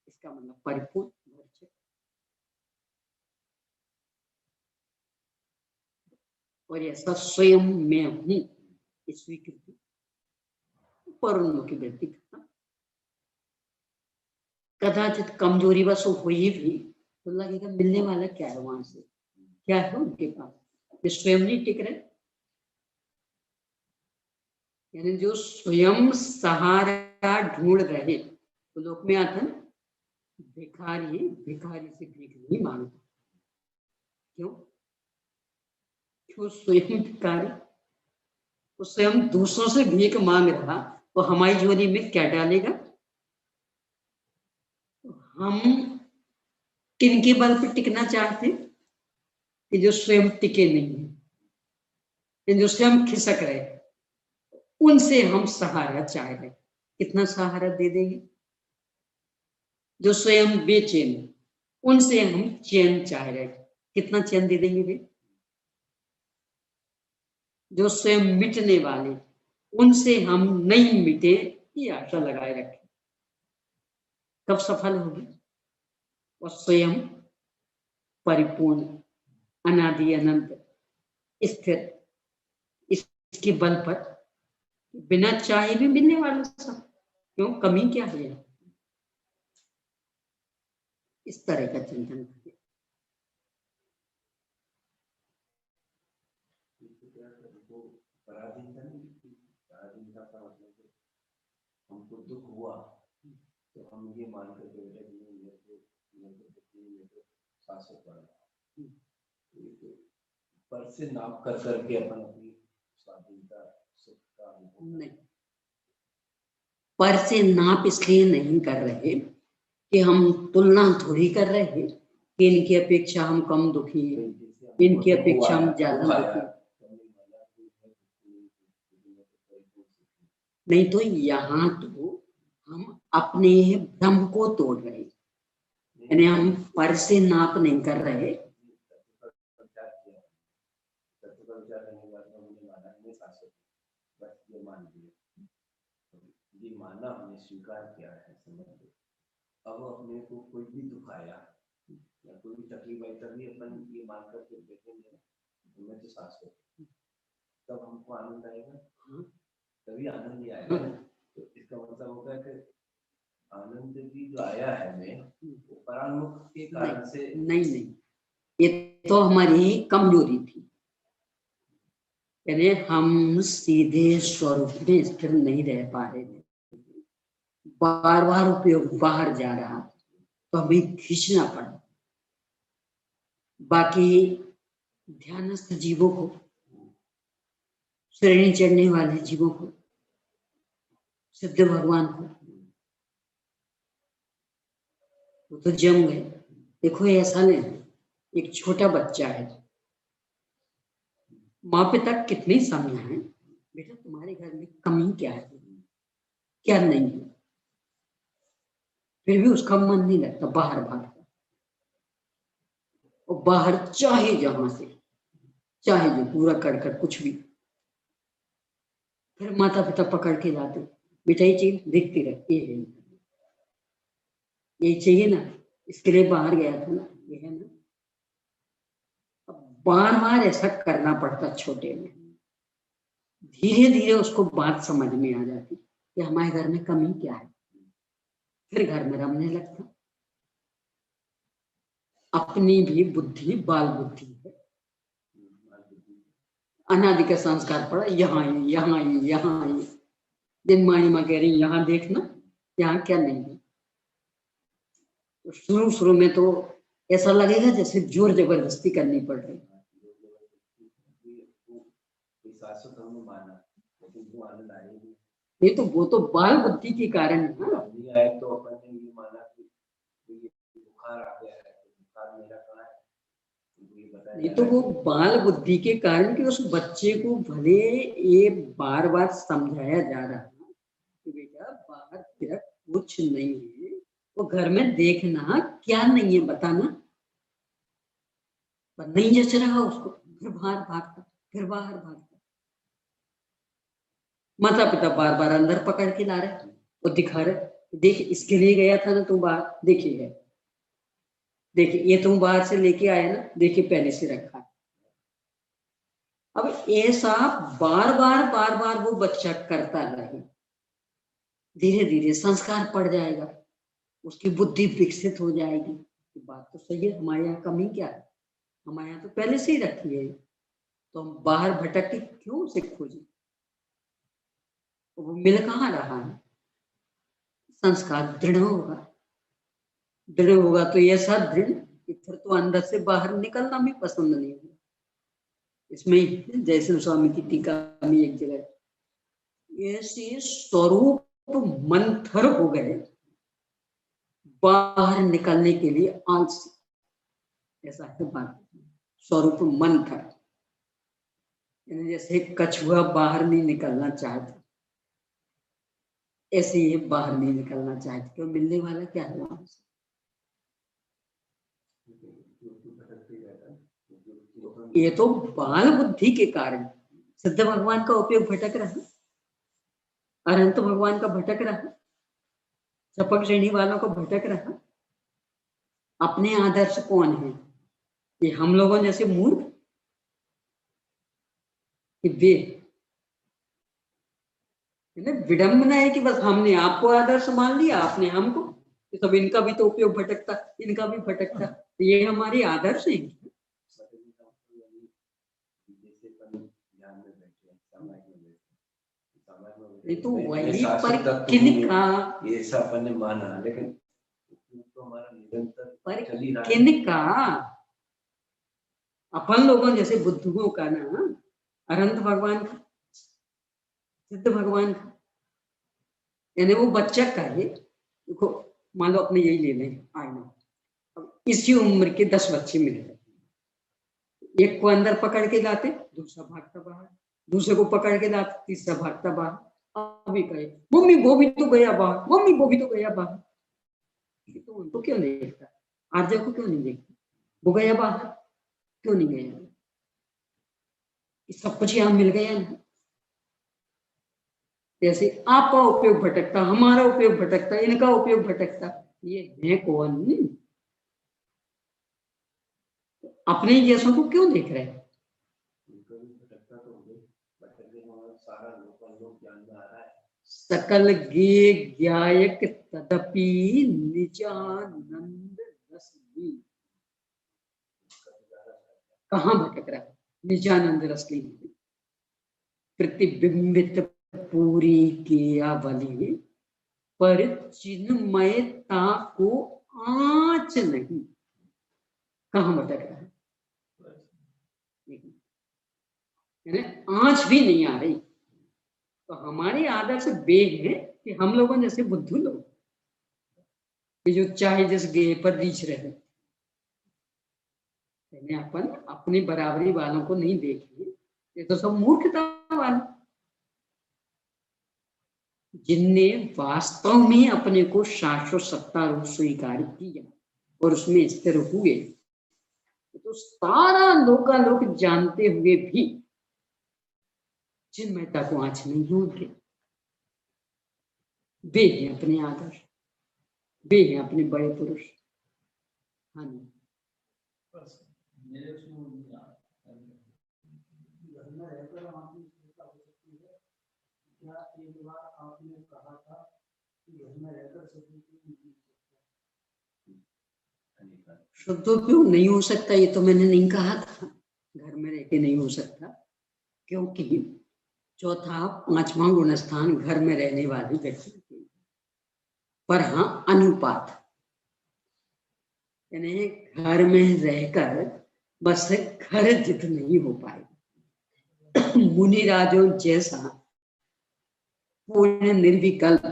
इसका मतलब परिपूर्ण। और ऐसा स्वयं मैं हूं, इस स्वीकृति पर उन्मुखी वृत्ति करना। कदाचित कमजोरी बस हुई भी तो लगेगा मिलने वाला क्या है वहां से, क्या है उनके पास, वे स्वयं नहीं टिक रहे। यानी जो स्वयं सहारा ढूंढ रहे, तो लोक में आता ना, भिखारी भिखारी से भीख नहीं मांगता। क्यों? क्यों स्वयं भिखारी, वो स्वयं दूसरों से भीख मांग रहा, तो हमारी झोली में क्या डालेगा? हम किनके बल पर टिकना चाहते हैं? कि जो स्वयं टिके नहीं है, जो स्वयं खिसक रहे, उनसे हम सहारा चाह रहे। कितना सहारा दे देंगे? जो स्वयं बेचैन, उनसे हम चैन चाह रहे, कितना चैन दे देंगे वे? जो स्वयं मिटने वाले, उनसे हम नहीं मिटे ये आशा लगाए रखें। कब सफल होगी? और स्वयं परिपूर्ण, अनादि अनंत, स्थिर, इसके बल पर बिना चाहे भी मिलने वाला सब। क्यों? कमी क्या है? इस तरह का चिंतन करें। पराधीनता नहीं, पराधीनता का मतलब हमको दुख हुआ तो हम ये मान कर के शासक बन रहा, पर से नाप कर करके अपन अपनी स्वाधीनता सुख का अनुभव नहीं, पर से नाप इसलिए नहीं कर रहे कि हम तुलना थोड़ी कर रहे हैं कि इनकी अपेक्षा हम कम दुखी हैं, इनकी अपेक्षा हम ज्यादा दुखी। नहीं तो यहाँ तो हम अपने भ्रम को तोड़ रहे हैं, यानी हम पर से नाप नहीं कर रहे। माना, हमने स्वीकार किया है, समझ लो। अब अपने को कोई भी दुखाया या कोई भी तकलीफ तभी अपन ये मानकर के देखेंगे मैं तो शाश्वत, तब हमको आनंद आएगा, तभी आनंद ही आएगा। तो इसका मतलब होगा कि आनंद भी जो आया है हमें वो परामुख के कारण से नहीं, ये तो हमारी ही कमजोरी थी। यानी हम सीधे स्वरूप में स्थिर नहीं रह पा रहे थे, बार बार उपयोग बाहर जा रहा तो हमें खींचना पड़ा। बाकी ध्यानस्थ जीवों को, श्रेणी चढ़ने वाले जीवों को, सिद्ध भगवान को, वो तो जम गए। देखो ऐसा नहीं, एक छोटा बच्चा है, माँ पिता कितने समझाएं बेटा तुम्हारे घर में कमी क्या है, क्या नहीं है, फिर भी उसका मन नहीं लगता, बाहर भागता। और बाहर चाहे जहां से चाहे जो पूरा कर कुछ भी, फिर माता पिता पकड़ के लाते, बेटा ये चीज देखती रह, ये है, यही चाहिए ना, इसके लिए बाहर गया था ना, ये है ना। अब बार बार ऐसा करना पड़ता छोटे में, धीरे धीरे उसको बात समझ में आ जाती कि हमारे घर में कमी क्या है, फिर घर में रमने लगता। अपनी भी बुद्धि बाल बुद्धि है, अनादि का संस्कार पड़ा, यहाँ दिन मानी माँ कह रही यहाँ देखना, यहाँ क्या नहीं है। तो शुरू में तो ऐसा लगेगा जैसे जोर जबरदस्ती करनी पड़ रही। नहीं तो वो तो बाल बुद्धि के कारण है। तो अपन ने ये माना कि बुखार आ गया है, बुखार मेरा कहाँ है, ये तो वो बाल बुद्धि के कारण कि उस बच्चे को भले ये बार बार समझाया जा रहा है कि बेटा बाहर तेरा कुछ नहीं है, वो घर में देखना क्या नहीं है बताना, पर नहीं जच रहा उसको, फिर बाहर भागता, फिर बाहर भागता। माता पिता बार बार अंदर पकड़ के ला रहे, वो दिखा रहे, देख इसके लिए गया था ना तू बाहर, देखिए देखिए ये तुम बाहर से लेके आए ना, देखिए पहले से रखा है। अब ऐसा बार बार वो बच्चा करता रहे, धीरे धीरे संस्कार पड़ जाएगा, उसकी बुद्धि विकसित हो जाएगी। बात तो सही है, हमारे यहाँ कमी क्या है, हमारे यहाँ तो पहले से ही रखी है, तो हम बाहर भटक के क्यों उसे खोजें, वो मिल कहाँ रहा है। संस्कार दृढ़ होगा तो ऐसा दृढ़ कि फिर तो अंदर से बाहर निकलना भी पसंद नहीं होगा। इसमें जयसिंह स्वामी की टीका में एक जगह ऐसे स्वरूप मंथर हो गए, बाहर निकलने के लिए आलसी, ऐसा है बात, स्वरूप मंथर, जैसे कछुआ बाहर नहीं निकलना चाहता, ऐसे ही बाहर नहीं निकलना चाहते, क्यों मिलने वाला क्या है वहां से। ये तो बाल बुद्धि के कारण सिद्ध भगवान का उपयोग भटक रहा, अनंत भगवान का भटक रहा, सपक श्रेणी वालों को भटक रहा। अपने आदर्श कौन है, ये हम लोगों जैसे मूर्ख, कि वे विडंबना है कि बस हमने आपको आदर्श मान लिया, आपने हमको, तब इनका भी तो उपयोग भटकता, इनका भी भटकता, तो ये हमारे आदर्श है। ये तो वही पर किनका, ये सब अपन ने माना, लेकिन तो हमारा निरंतर पर किनका, अपन लोगों जैसे बुद्धुओं का ना, अनंत भगवान का, सिद्ध भगवान का, यानी वो बच्चा का है। देखो मान लो अपने यही ले लें आईना, अब इसी उम्र के 10 बच्चे मिल गए, एक को अंदर पकड़ के लाते, दूसरा भागता बाहर, दूसरे को पकड़ के लाते, तीसरा भागता बाहर। अभी कहे मम्मी वो भी तो गया बाहर, मम्मी वो भी तो गया बाहर, तो उनको क्यों नहीं देखता, आर्य को क्यों नहीं देखता, वो गया बाहर क्यों नहीं गया, सब कुछ यहाँ मिल गया ना। जैसे आपका उपयोग भटकता, हमारा उपयोग भटकता, इनका उपयोग भटकता, ये है कौन, अपने जैसों को क्यों देख रहे हैं? उनको भी भटकता तो होंगे, भटकने में सारा लोग ज्ञान में आ रहा है। सकल गे ज्ञायक तदपि निजानंद रस ली। कहाँ भटक रहा है? निजानंद रस ली। प्रतिबिंबित पूरी केवली पर चिन्मयता को आँच नहीं। कहाँ भटक रहा है? यानी आँच भी नहीं आ रही। तो हमारी आदर्श बेग है कि हम लोगों जैसे बुद्धू लोग कि जो चाहे जिस गे पर रीछ रहे, यानी अपन अपनी बराबरी वालों को नहीं देखें, ये तो सब मूर्खता वाले, जिनने वास्तव में अपने को शाश्वत सत्ता रूप स्वीकार किया और उसमें स्थिर हुए, तो सारा लोकालोक जानते हुए भी चिन्मयता को आँच नहीं होंगे। वे हैं अपने आदर्श, वे हैं अपने बड़े पुरुष। हाँ जी, क्या एक बार आपने कहा था कि घर में रहकर शुद्धोपयोग नहीं हो सकता, ये तो मैंने नहीं कहा था घर में रह के नहीं हो सकता, क्योंकि चौथा पांचवा गुण स्थान घर में रहने वाले व्यक्ति के, पर हाँ अनुपात, यानी घर में रहकर बस घर जित नहीं हो पाएगा। मुनिराजों जैसा पूर्ण निर्विकल्प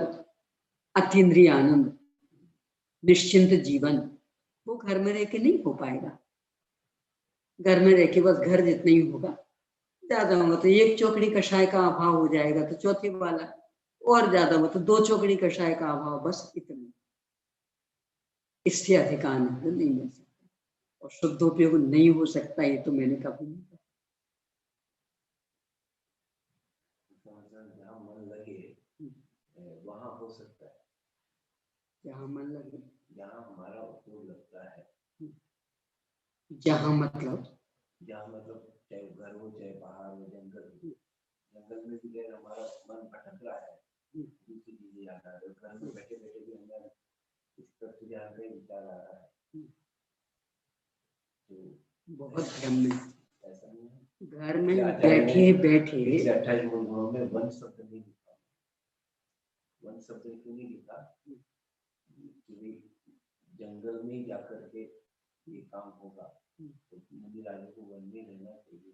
अतीन्द्रिय आनंद निश्चिंत जीवन वो घर में रह के नहीं हो पाएगा। घर में रह के बस घर जितना ही होगा, ज्यादा होगा तो एक चौकड़ी कषाय का अभाव हो जाएगा तो चौथे वाला, और ज्यादा हो तो 2 चौकड़ी कषाय का अभाव, बस इतना, इससे अधिक आनंद नहीं मिल सकता और शुद्धोपयोग नहीं हो सकता, ये तो मैंने कभी नहीं कहा। जहाँ मन लगे वहाँ हो सकता है, जहाँ मन लगे, जहाँ हमारा उपयोग लगता है, जहाँ मतलब चाहे घर हो चाहे पहाड़ हो जंगल में भी अगर हमारा मन भटक रहा है, दूसरी चीजें याद आ रही है, घर में बैठे बैठे भी हमें इस तरफ से ध्यान का विचार आ रहा है, तो बहुत भ्रम में, ऐसा नहीं है। घर में बैठे बैठे 28 गुणों में वन शब्द नहीं लिखा, वन शब्द क्यों नहीं लिखा? क्योंकि जंगल में जाकर के ये काम होगा तो मुनि राजा को वन में रहना चाहिए,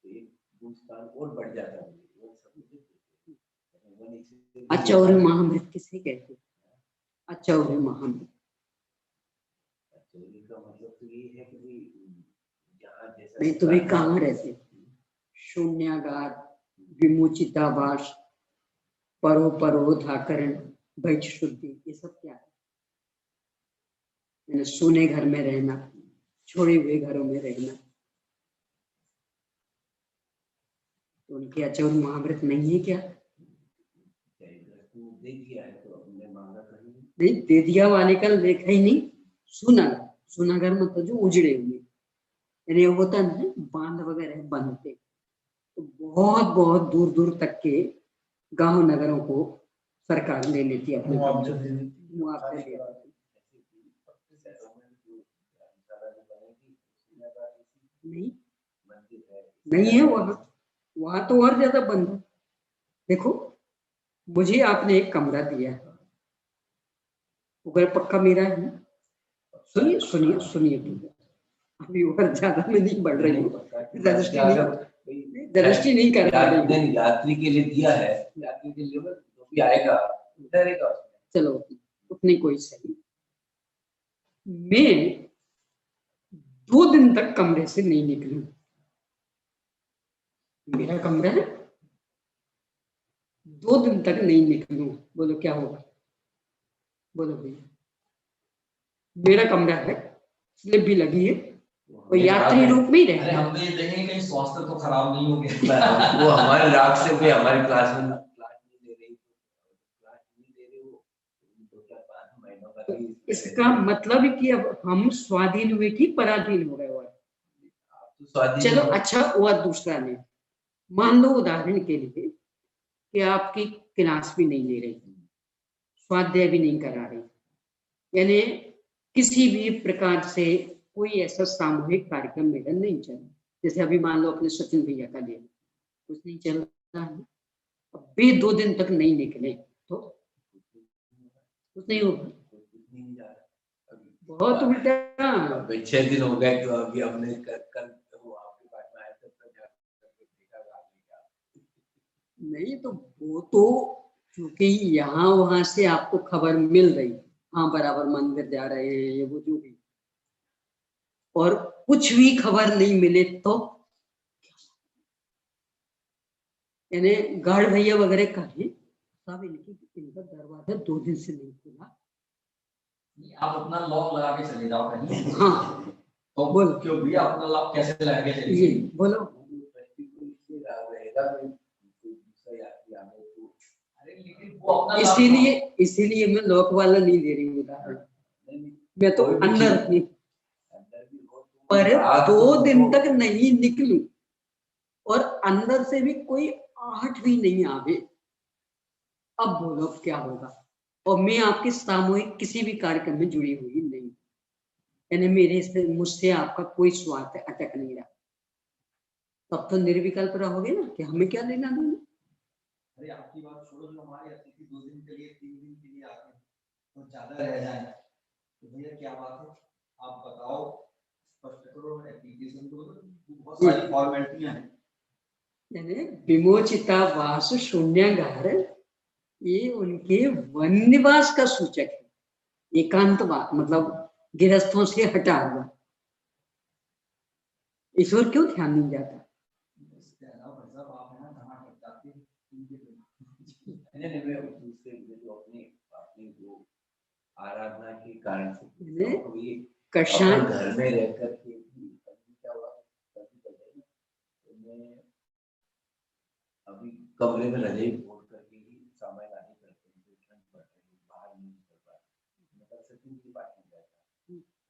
तो एक गुणस्थान और बढ़ जाता है। अचौरी महामृत किसे कहते हैं? अचौरी महामृत, अचौरी का मतलब तो ये है कि जहाँ जैसा नहीं तो वे कहाँ रहते? शून्यागार, विमोचितावास, परो परो धाकरण, वैच शुद्धि, ये सब क्या है? सोने घर में रहना, छोड़े हुए घरों में रहना, तो उनके अचौर महाव्रत नहीं है क्या? दे दिया है तो हमने मांगा कहीं नहीं, दे दिया वाले का देखा ही नहीं। सुना घर मतलब जो उजड़े हुए, यानी होता ना बांध वगैरह बनते, तो बहुत बहुत दूर दूर तक के गांव नगरों को सरकार ले लेती है अपने मुआवजा दे देती है। नहीं है वहां तो और ज्यादा बंद है। देखो, मुझे आपने एक कमरा दिया है, ऊपर पक्का मेरा है ना? सुनिए सुनिए सुनिए, अभी ऊपर ज्यादा में नहीं बढ़ रही हूँ, दृष्टि नहीं कर रहा है। यात्री के लिए दिया है, यात्री के लिए जो भी आएगा डरेगा। चलो उतनी कोई सही। मैं 2 दिन तक कमरे से नहीं निकलूं, मेरा कमरा है, 2 दिन तक नहीं निकलूं, बोलो क्या होगा? बोलो भैया, मेरा कमरा है, स्लिप भी लगी है, वो यात्री रूप में ही रहे। हम तो ये देखेंगे कहीं स्वास्थ्य तो खराब नहीं हो गया। वो हमारे राग से भी हमारी क्लास नहीं दे रही, तो क्या 5 महीनों का इसका मतलब कि अब हम स्वाधीन हुए कि पराधीन हो गए? तो स्वादी चलो अच्छा हुआ दूसरा ने, मान लो उदाहरण के लिए कि आपकी क्लास भी नहीं ले रही, स्वाध्याय भी नहीं करा रही, यानी किसी भी प्रकार से कोई ऐसा सामूहिक कार्यक्रम मेरा नहीं चला। जैसे अभी मान लो अपने सचिन भैया का ले, कुछ नहीं चल रहा है, अब वे 2 दिन तक नहीं निकले तो कुछ नहीं होगा। नहीं जा रहा अभी। बहुत उल्टा। अभी 6 दिन हो गए तो अभी हमने कल वो आपके पास में आया था तो देखा आगे क्या। नहीं तो वो तो क्योंकि यहाँ वहां से आपको खबर मिल रही, हाँ बराबर मंदिर जा रहे हैं ये वो जो भी, और कुछ भी खबर नहीं मिले तो यानी गार्ड भैया वगैरह कहें साहब इनका दरवाजा 2 दिन से नहीं खुला, आप अपना लॉक लगा के चले जाओ कहीं। हाँ तो बोल क्यों भी अपना लॉक कैसे लगा के ये चलिए? बोलो। रहेगा फिर दूसरा यात्री आने को। अरे लेकिन वो अपना लॉक इसीलिए इसीलिए मैं लॉक वाला नहीं दे रही हूँ उदाहरण, मैं तो अंदर थी अंदर भी हो तो पर रात 2 को दिन तक नहीं निकली और अंदर से भी कोई आहट भी नहीं आवे। अब बोलो क्या होगा। और मैं आपके सामूहिक किसी भी कार्यक्रम में जुड़ी हुई नहीं, यानी मेरे से मुझसे आपका कोई स्वार्थ अटक नहीं रहा, तब तो निर्विकल्प रहोगे ना कि हमें क्या लेना देना। अरे आपकी बात छोड़ो, जो हमारे अतिथि 2 दिन के लिए 3 दिन के लिए आते हैं तो ज्यादा रह जाए तो भैया क्या बात है, आप बताओ, स्पष्ट करो, एप्लीकेशन दो, बहुत सारी फॉर्मेलिटियां हैं। यानी विमोचिता वास शून्यागार, ये उनके वन निवास का सूचक है, एकांतवास मतलब गृहस्थों से हटा हुआ। ईश्वर क्यों ध्यान नहीं जाता। नहीं मैं दूसरे जो अपनी अपनी जो आराधना के कारण से ये तो ये कषाय अपने घर में रह कर के कभी क्या हुआ तो मैं अभी कमरे में रजाई ओढ़ करके ही समय लाने करते हैं, जो ठंड पड़ रही है बाहर नहीं निकल पा रहा, मैं कल सचिन की बात नहीं जाता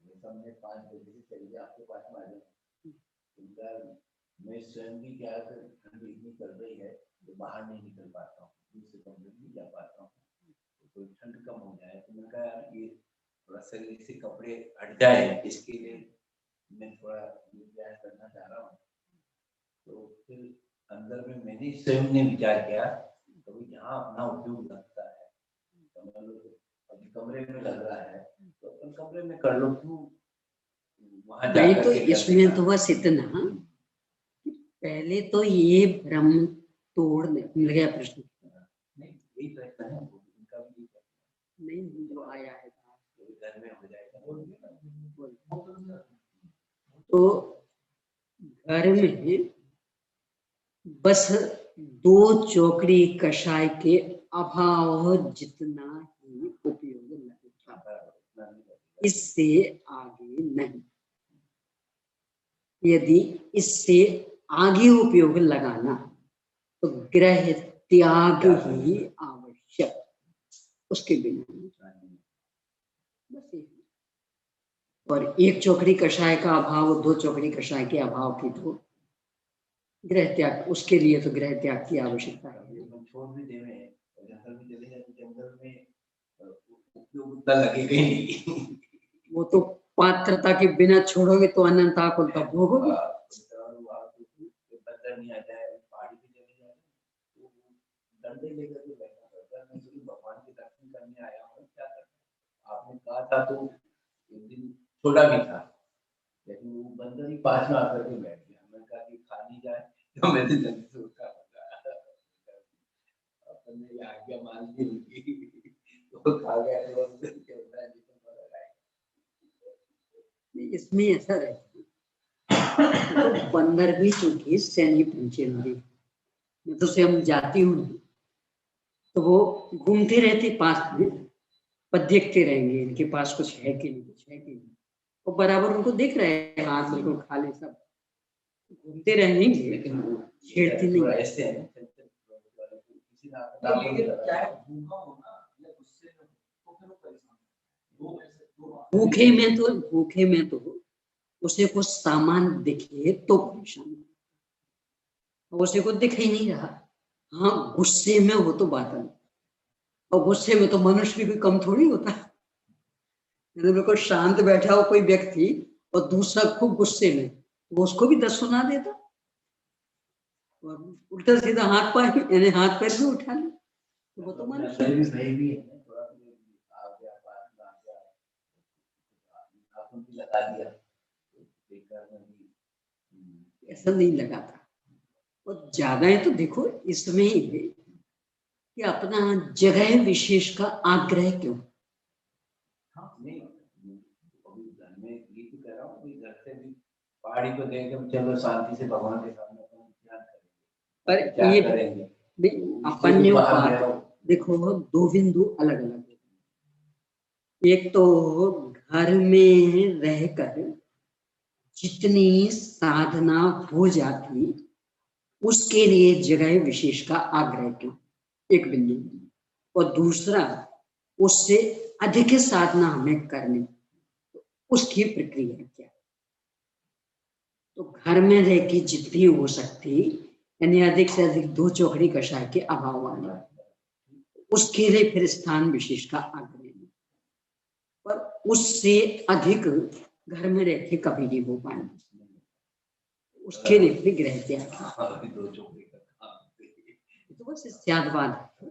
वैसा मैं 5 बजे से चलिए आपके पास में आ जाऊँ। मैं स्वयं भी क्या ठंड इतनी पड़ रही है तो बाहर नहीं निकल पाता हूँ, दूसरे कमरे में जा पाता हूँ, तो ठंड कम हो जाए तो मैं कहा यार ये थोड़ा शरीर से कपड़े हट जाए, इसके लिए मैं थोड़ा व्यायाम करना चाह रहा हूँ। तो फिर अंदर में मैंने स्वयं ने विचार किया तो यहाँ अपना उद्योग लगता है, अभी कमरे में लग रहा है तो अपन कमरे में कर लो, क्यों वहां नहीं जाकर तो के इसमें तो बस इतना, पहले तो ये भ्रम तोड़ने मिल गया प्रश्न। नहीं यही प्रश्न है उनका भी, नहीं जो आया है घर में हो जाएगा तो घर में बस 2 चौकड़ी कषाय के अभाव जितना ही उपयोग लगेगा, इससे आगे नहीं। यदि इससे आगे उपयोग लगाना तो गृह त्याग ही आवश्यक, उसके बिना बस यही। और 1 चौकड़ी कषाय का अभाव 2 चौकड़ी कषाय के अभाव की तो गृह त्याग, उसके लिए तो गृह त्याग की आवश्यकता है। छोड़ भी देवे जंगल में चले जाए तो जंगल में उपयोग उतना लगेगा ही नहीं। वो तो पात्रता के बिना छोड़ोगे तो अनंत आकुल तक भोगोगे। बंदर नहीं आ जाए पहाड़ी पे चले जाए तो डंडे लेकर के बैठना पड़ता है, मैं तो भगवान के दर्शन करने आया हूँ, क्या करना। आपने कहा था तो एक दिन छोड़ा भी था लेकिन वो बंदर ही पास में आकर के बैठ गया, मैंने कहा कि खा नहीं जाए तो मैंने जल्दी से उठा अपन ने आज्ञा मान ली उनकी तो खा गया तो इसमें ऐसा रहता है तो बंदर भी चूंकि सैन्य पंचेंद्रिय, मैं तो स्वयं जाती हूँ तो वो घूमते रहते पास में, पर देखते रहेंगे इनके पास कुछ है कि नहीं, कुछ है कि नहीं, और बराबर उनको देख रहे हैं हाथ बिल्कुल खाली, सब घूमते रहेंगे लेकिन छेड़ती नहीं। ऐसे है लेकिन क्या है, भूखा हो ना या गुस्से में तो फिर वो परेशान भूखे में तो उसे कुछ सामान दिखे तो परेशान, उसे को दिख ही नहीं रहा। हाँ, गुस्से में हो तो बात है, और गुस्से में तो मनुष्य भी कोई कम थोड़ी होता है। बिल्कुल शांत बैठा हो कोई व्यक्ति और दूसरा खूब गुस्से में, तो उसको भी 10 सुना देता, और उल्टा सीधा हाथ पैर यानी हाथ पैर भी उठा ले, तो वो तो मनुष्य है। सही भी है, थोड़ा आ गया पास आ गया, आपने लगा दिया तो बेकार में भी ऐसा नहीं लगाता। और ज्यादा है तो देखो इसमें ही है कि अपना जगह विशेष का आग्रह क्यों। हाँ नहीं, अभी घर में ये तो कह रहा हूँ कि घर से भी पहाड़ी को देख के चलो शांति से भगवान के सामने अपन ध्यान करेंगे, पर क्या ये करेंगे, अपन ने बाहर बात गया हो। देखो, दो बिंदु अलग अलग है। एक तो घर में रहकर जितनी साधना हो जाती उसके लिए जगह विशेष का आग्रह क्यों, एक बिंदु। और दूसरा, उससे अधिक साधना हमें करनी, उसकी प्रक्रिया क्या। तो घर में रह के जितनी हो सकती, यानी अधिक से अधिक 2 चौकड़ी कषाय के अभाव वाले, उसके लिए फिर स्थान विशेष का आग्रह नहीं। पर उससे अधिक घर में रह के कभी नहीं हो पाए, उसके लिए फिर गृह त्याग, तो बस त्यागवाद है।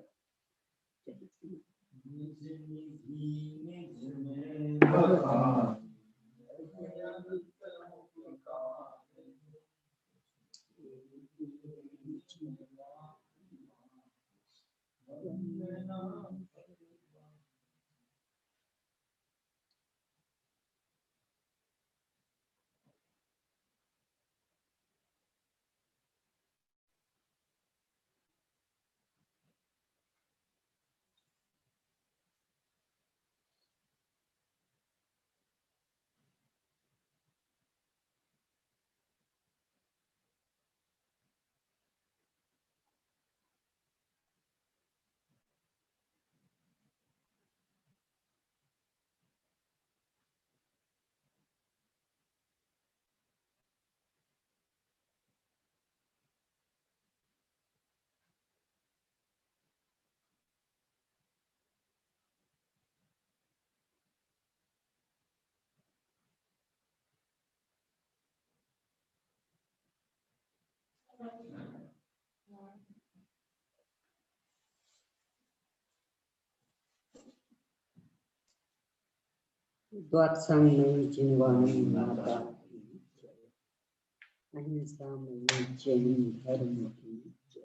द्वादशांग जिनवाणी माता अहिंसा में जैन धर्म की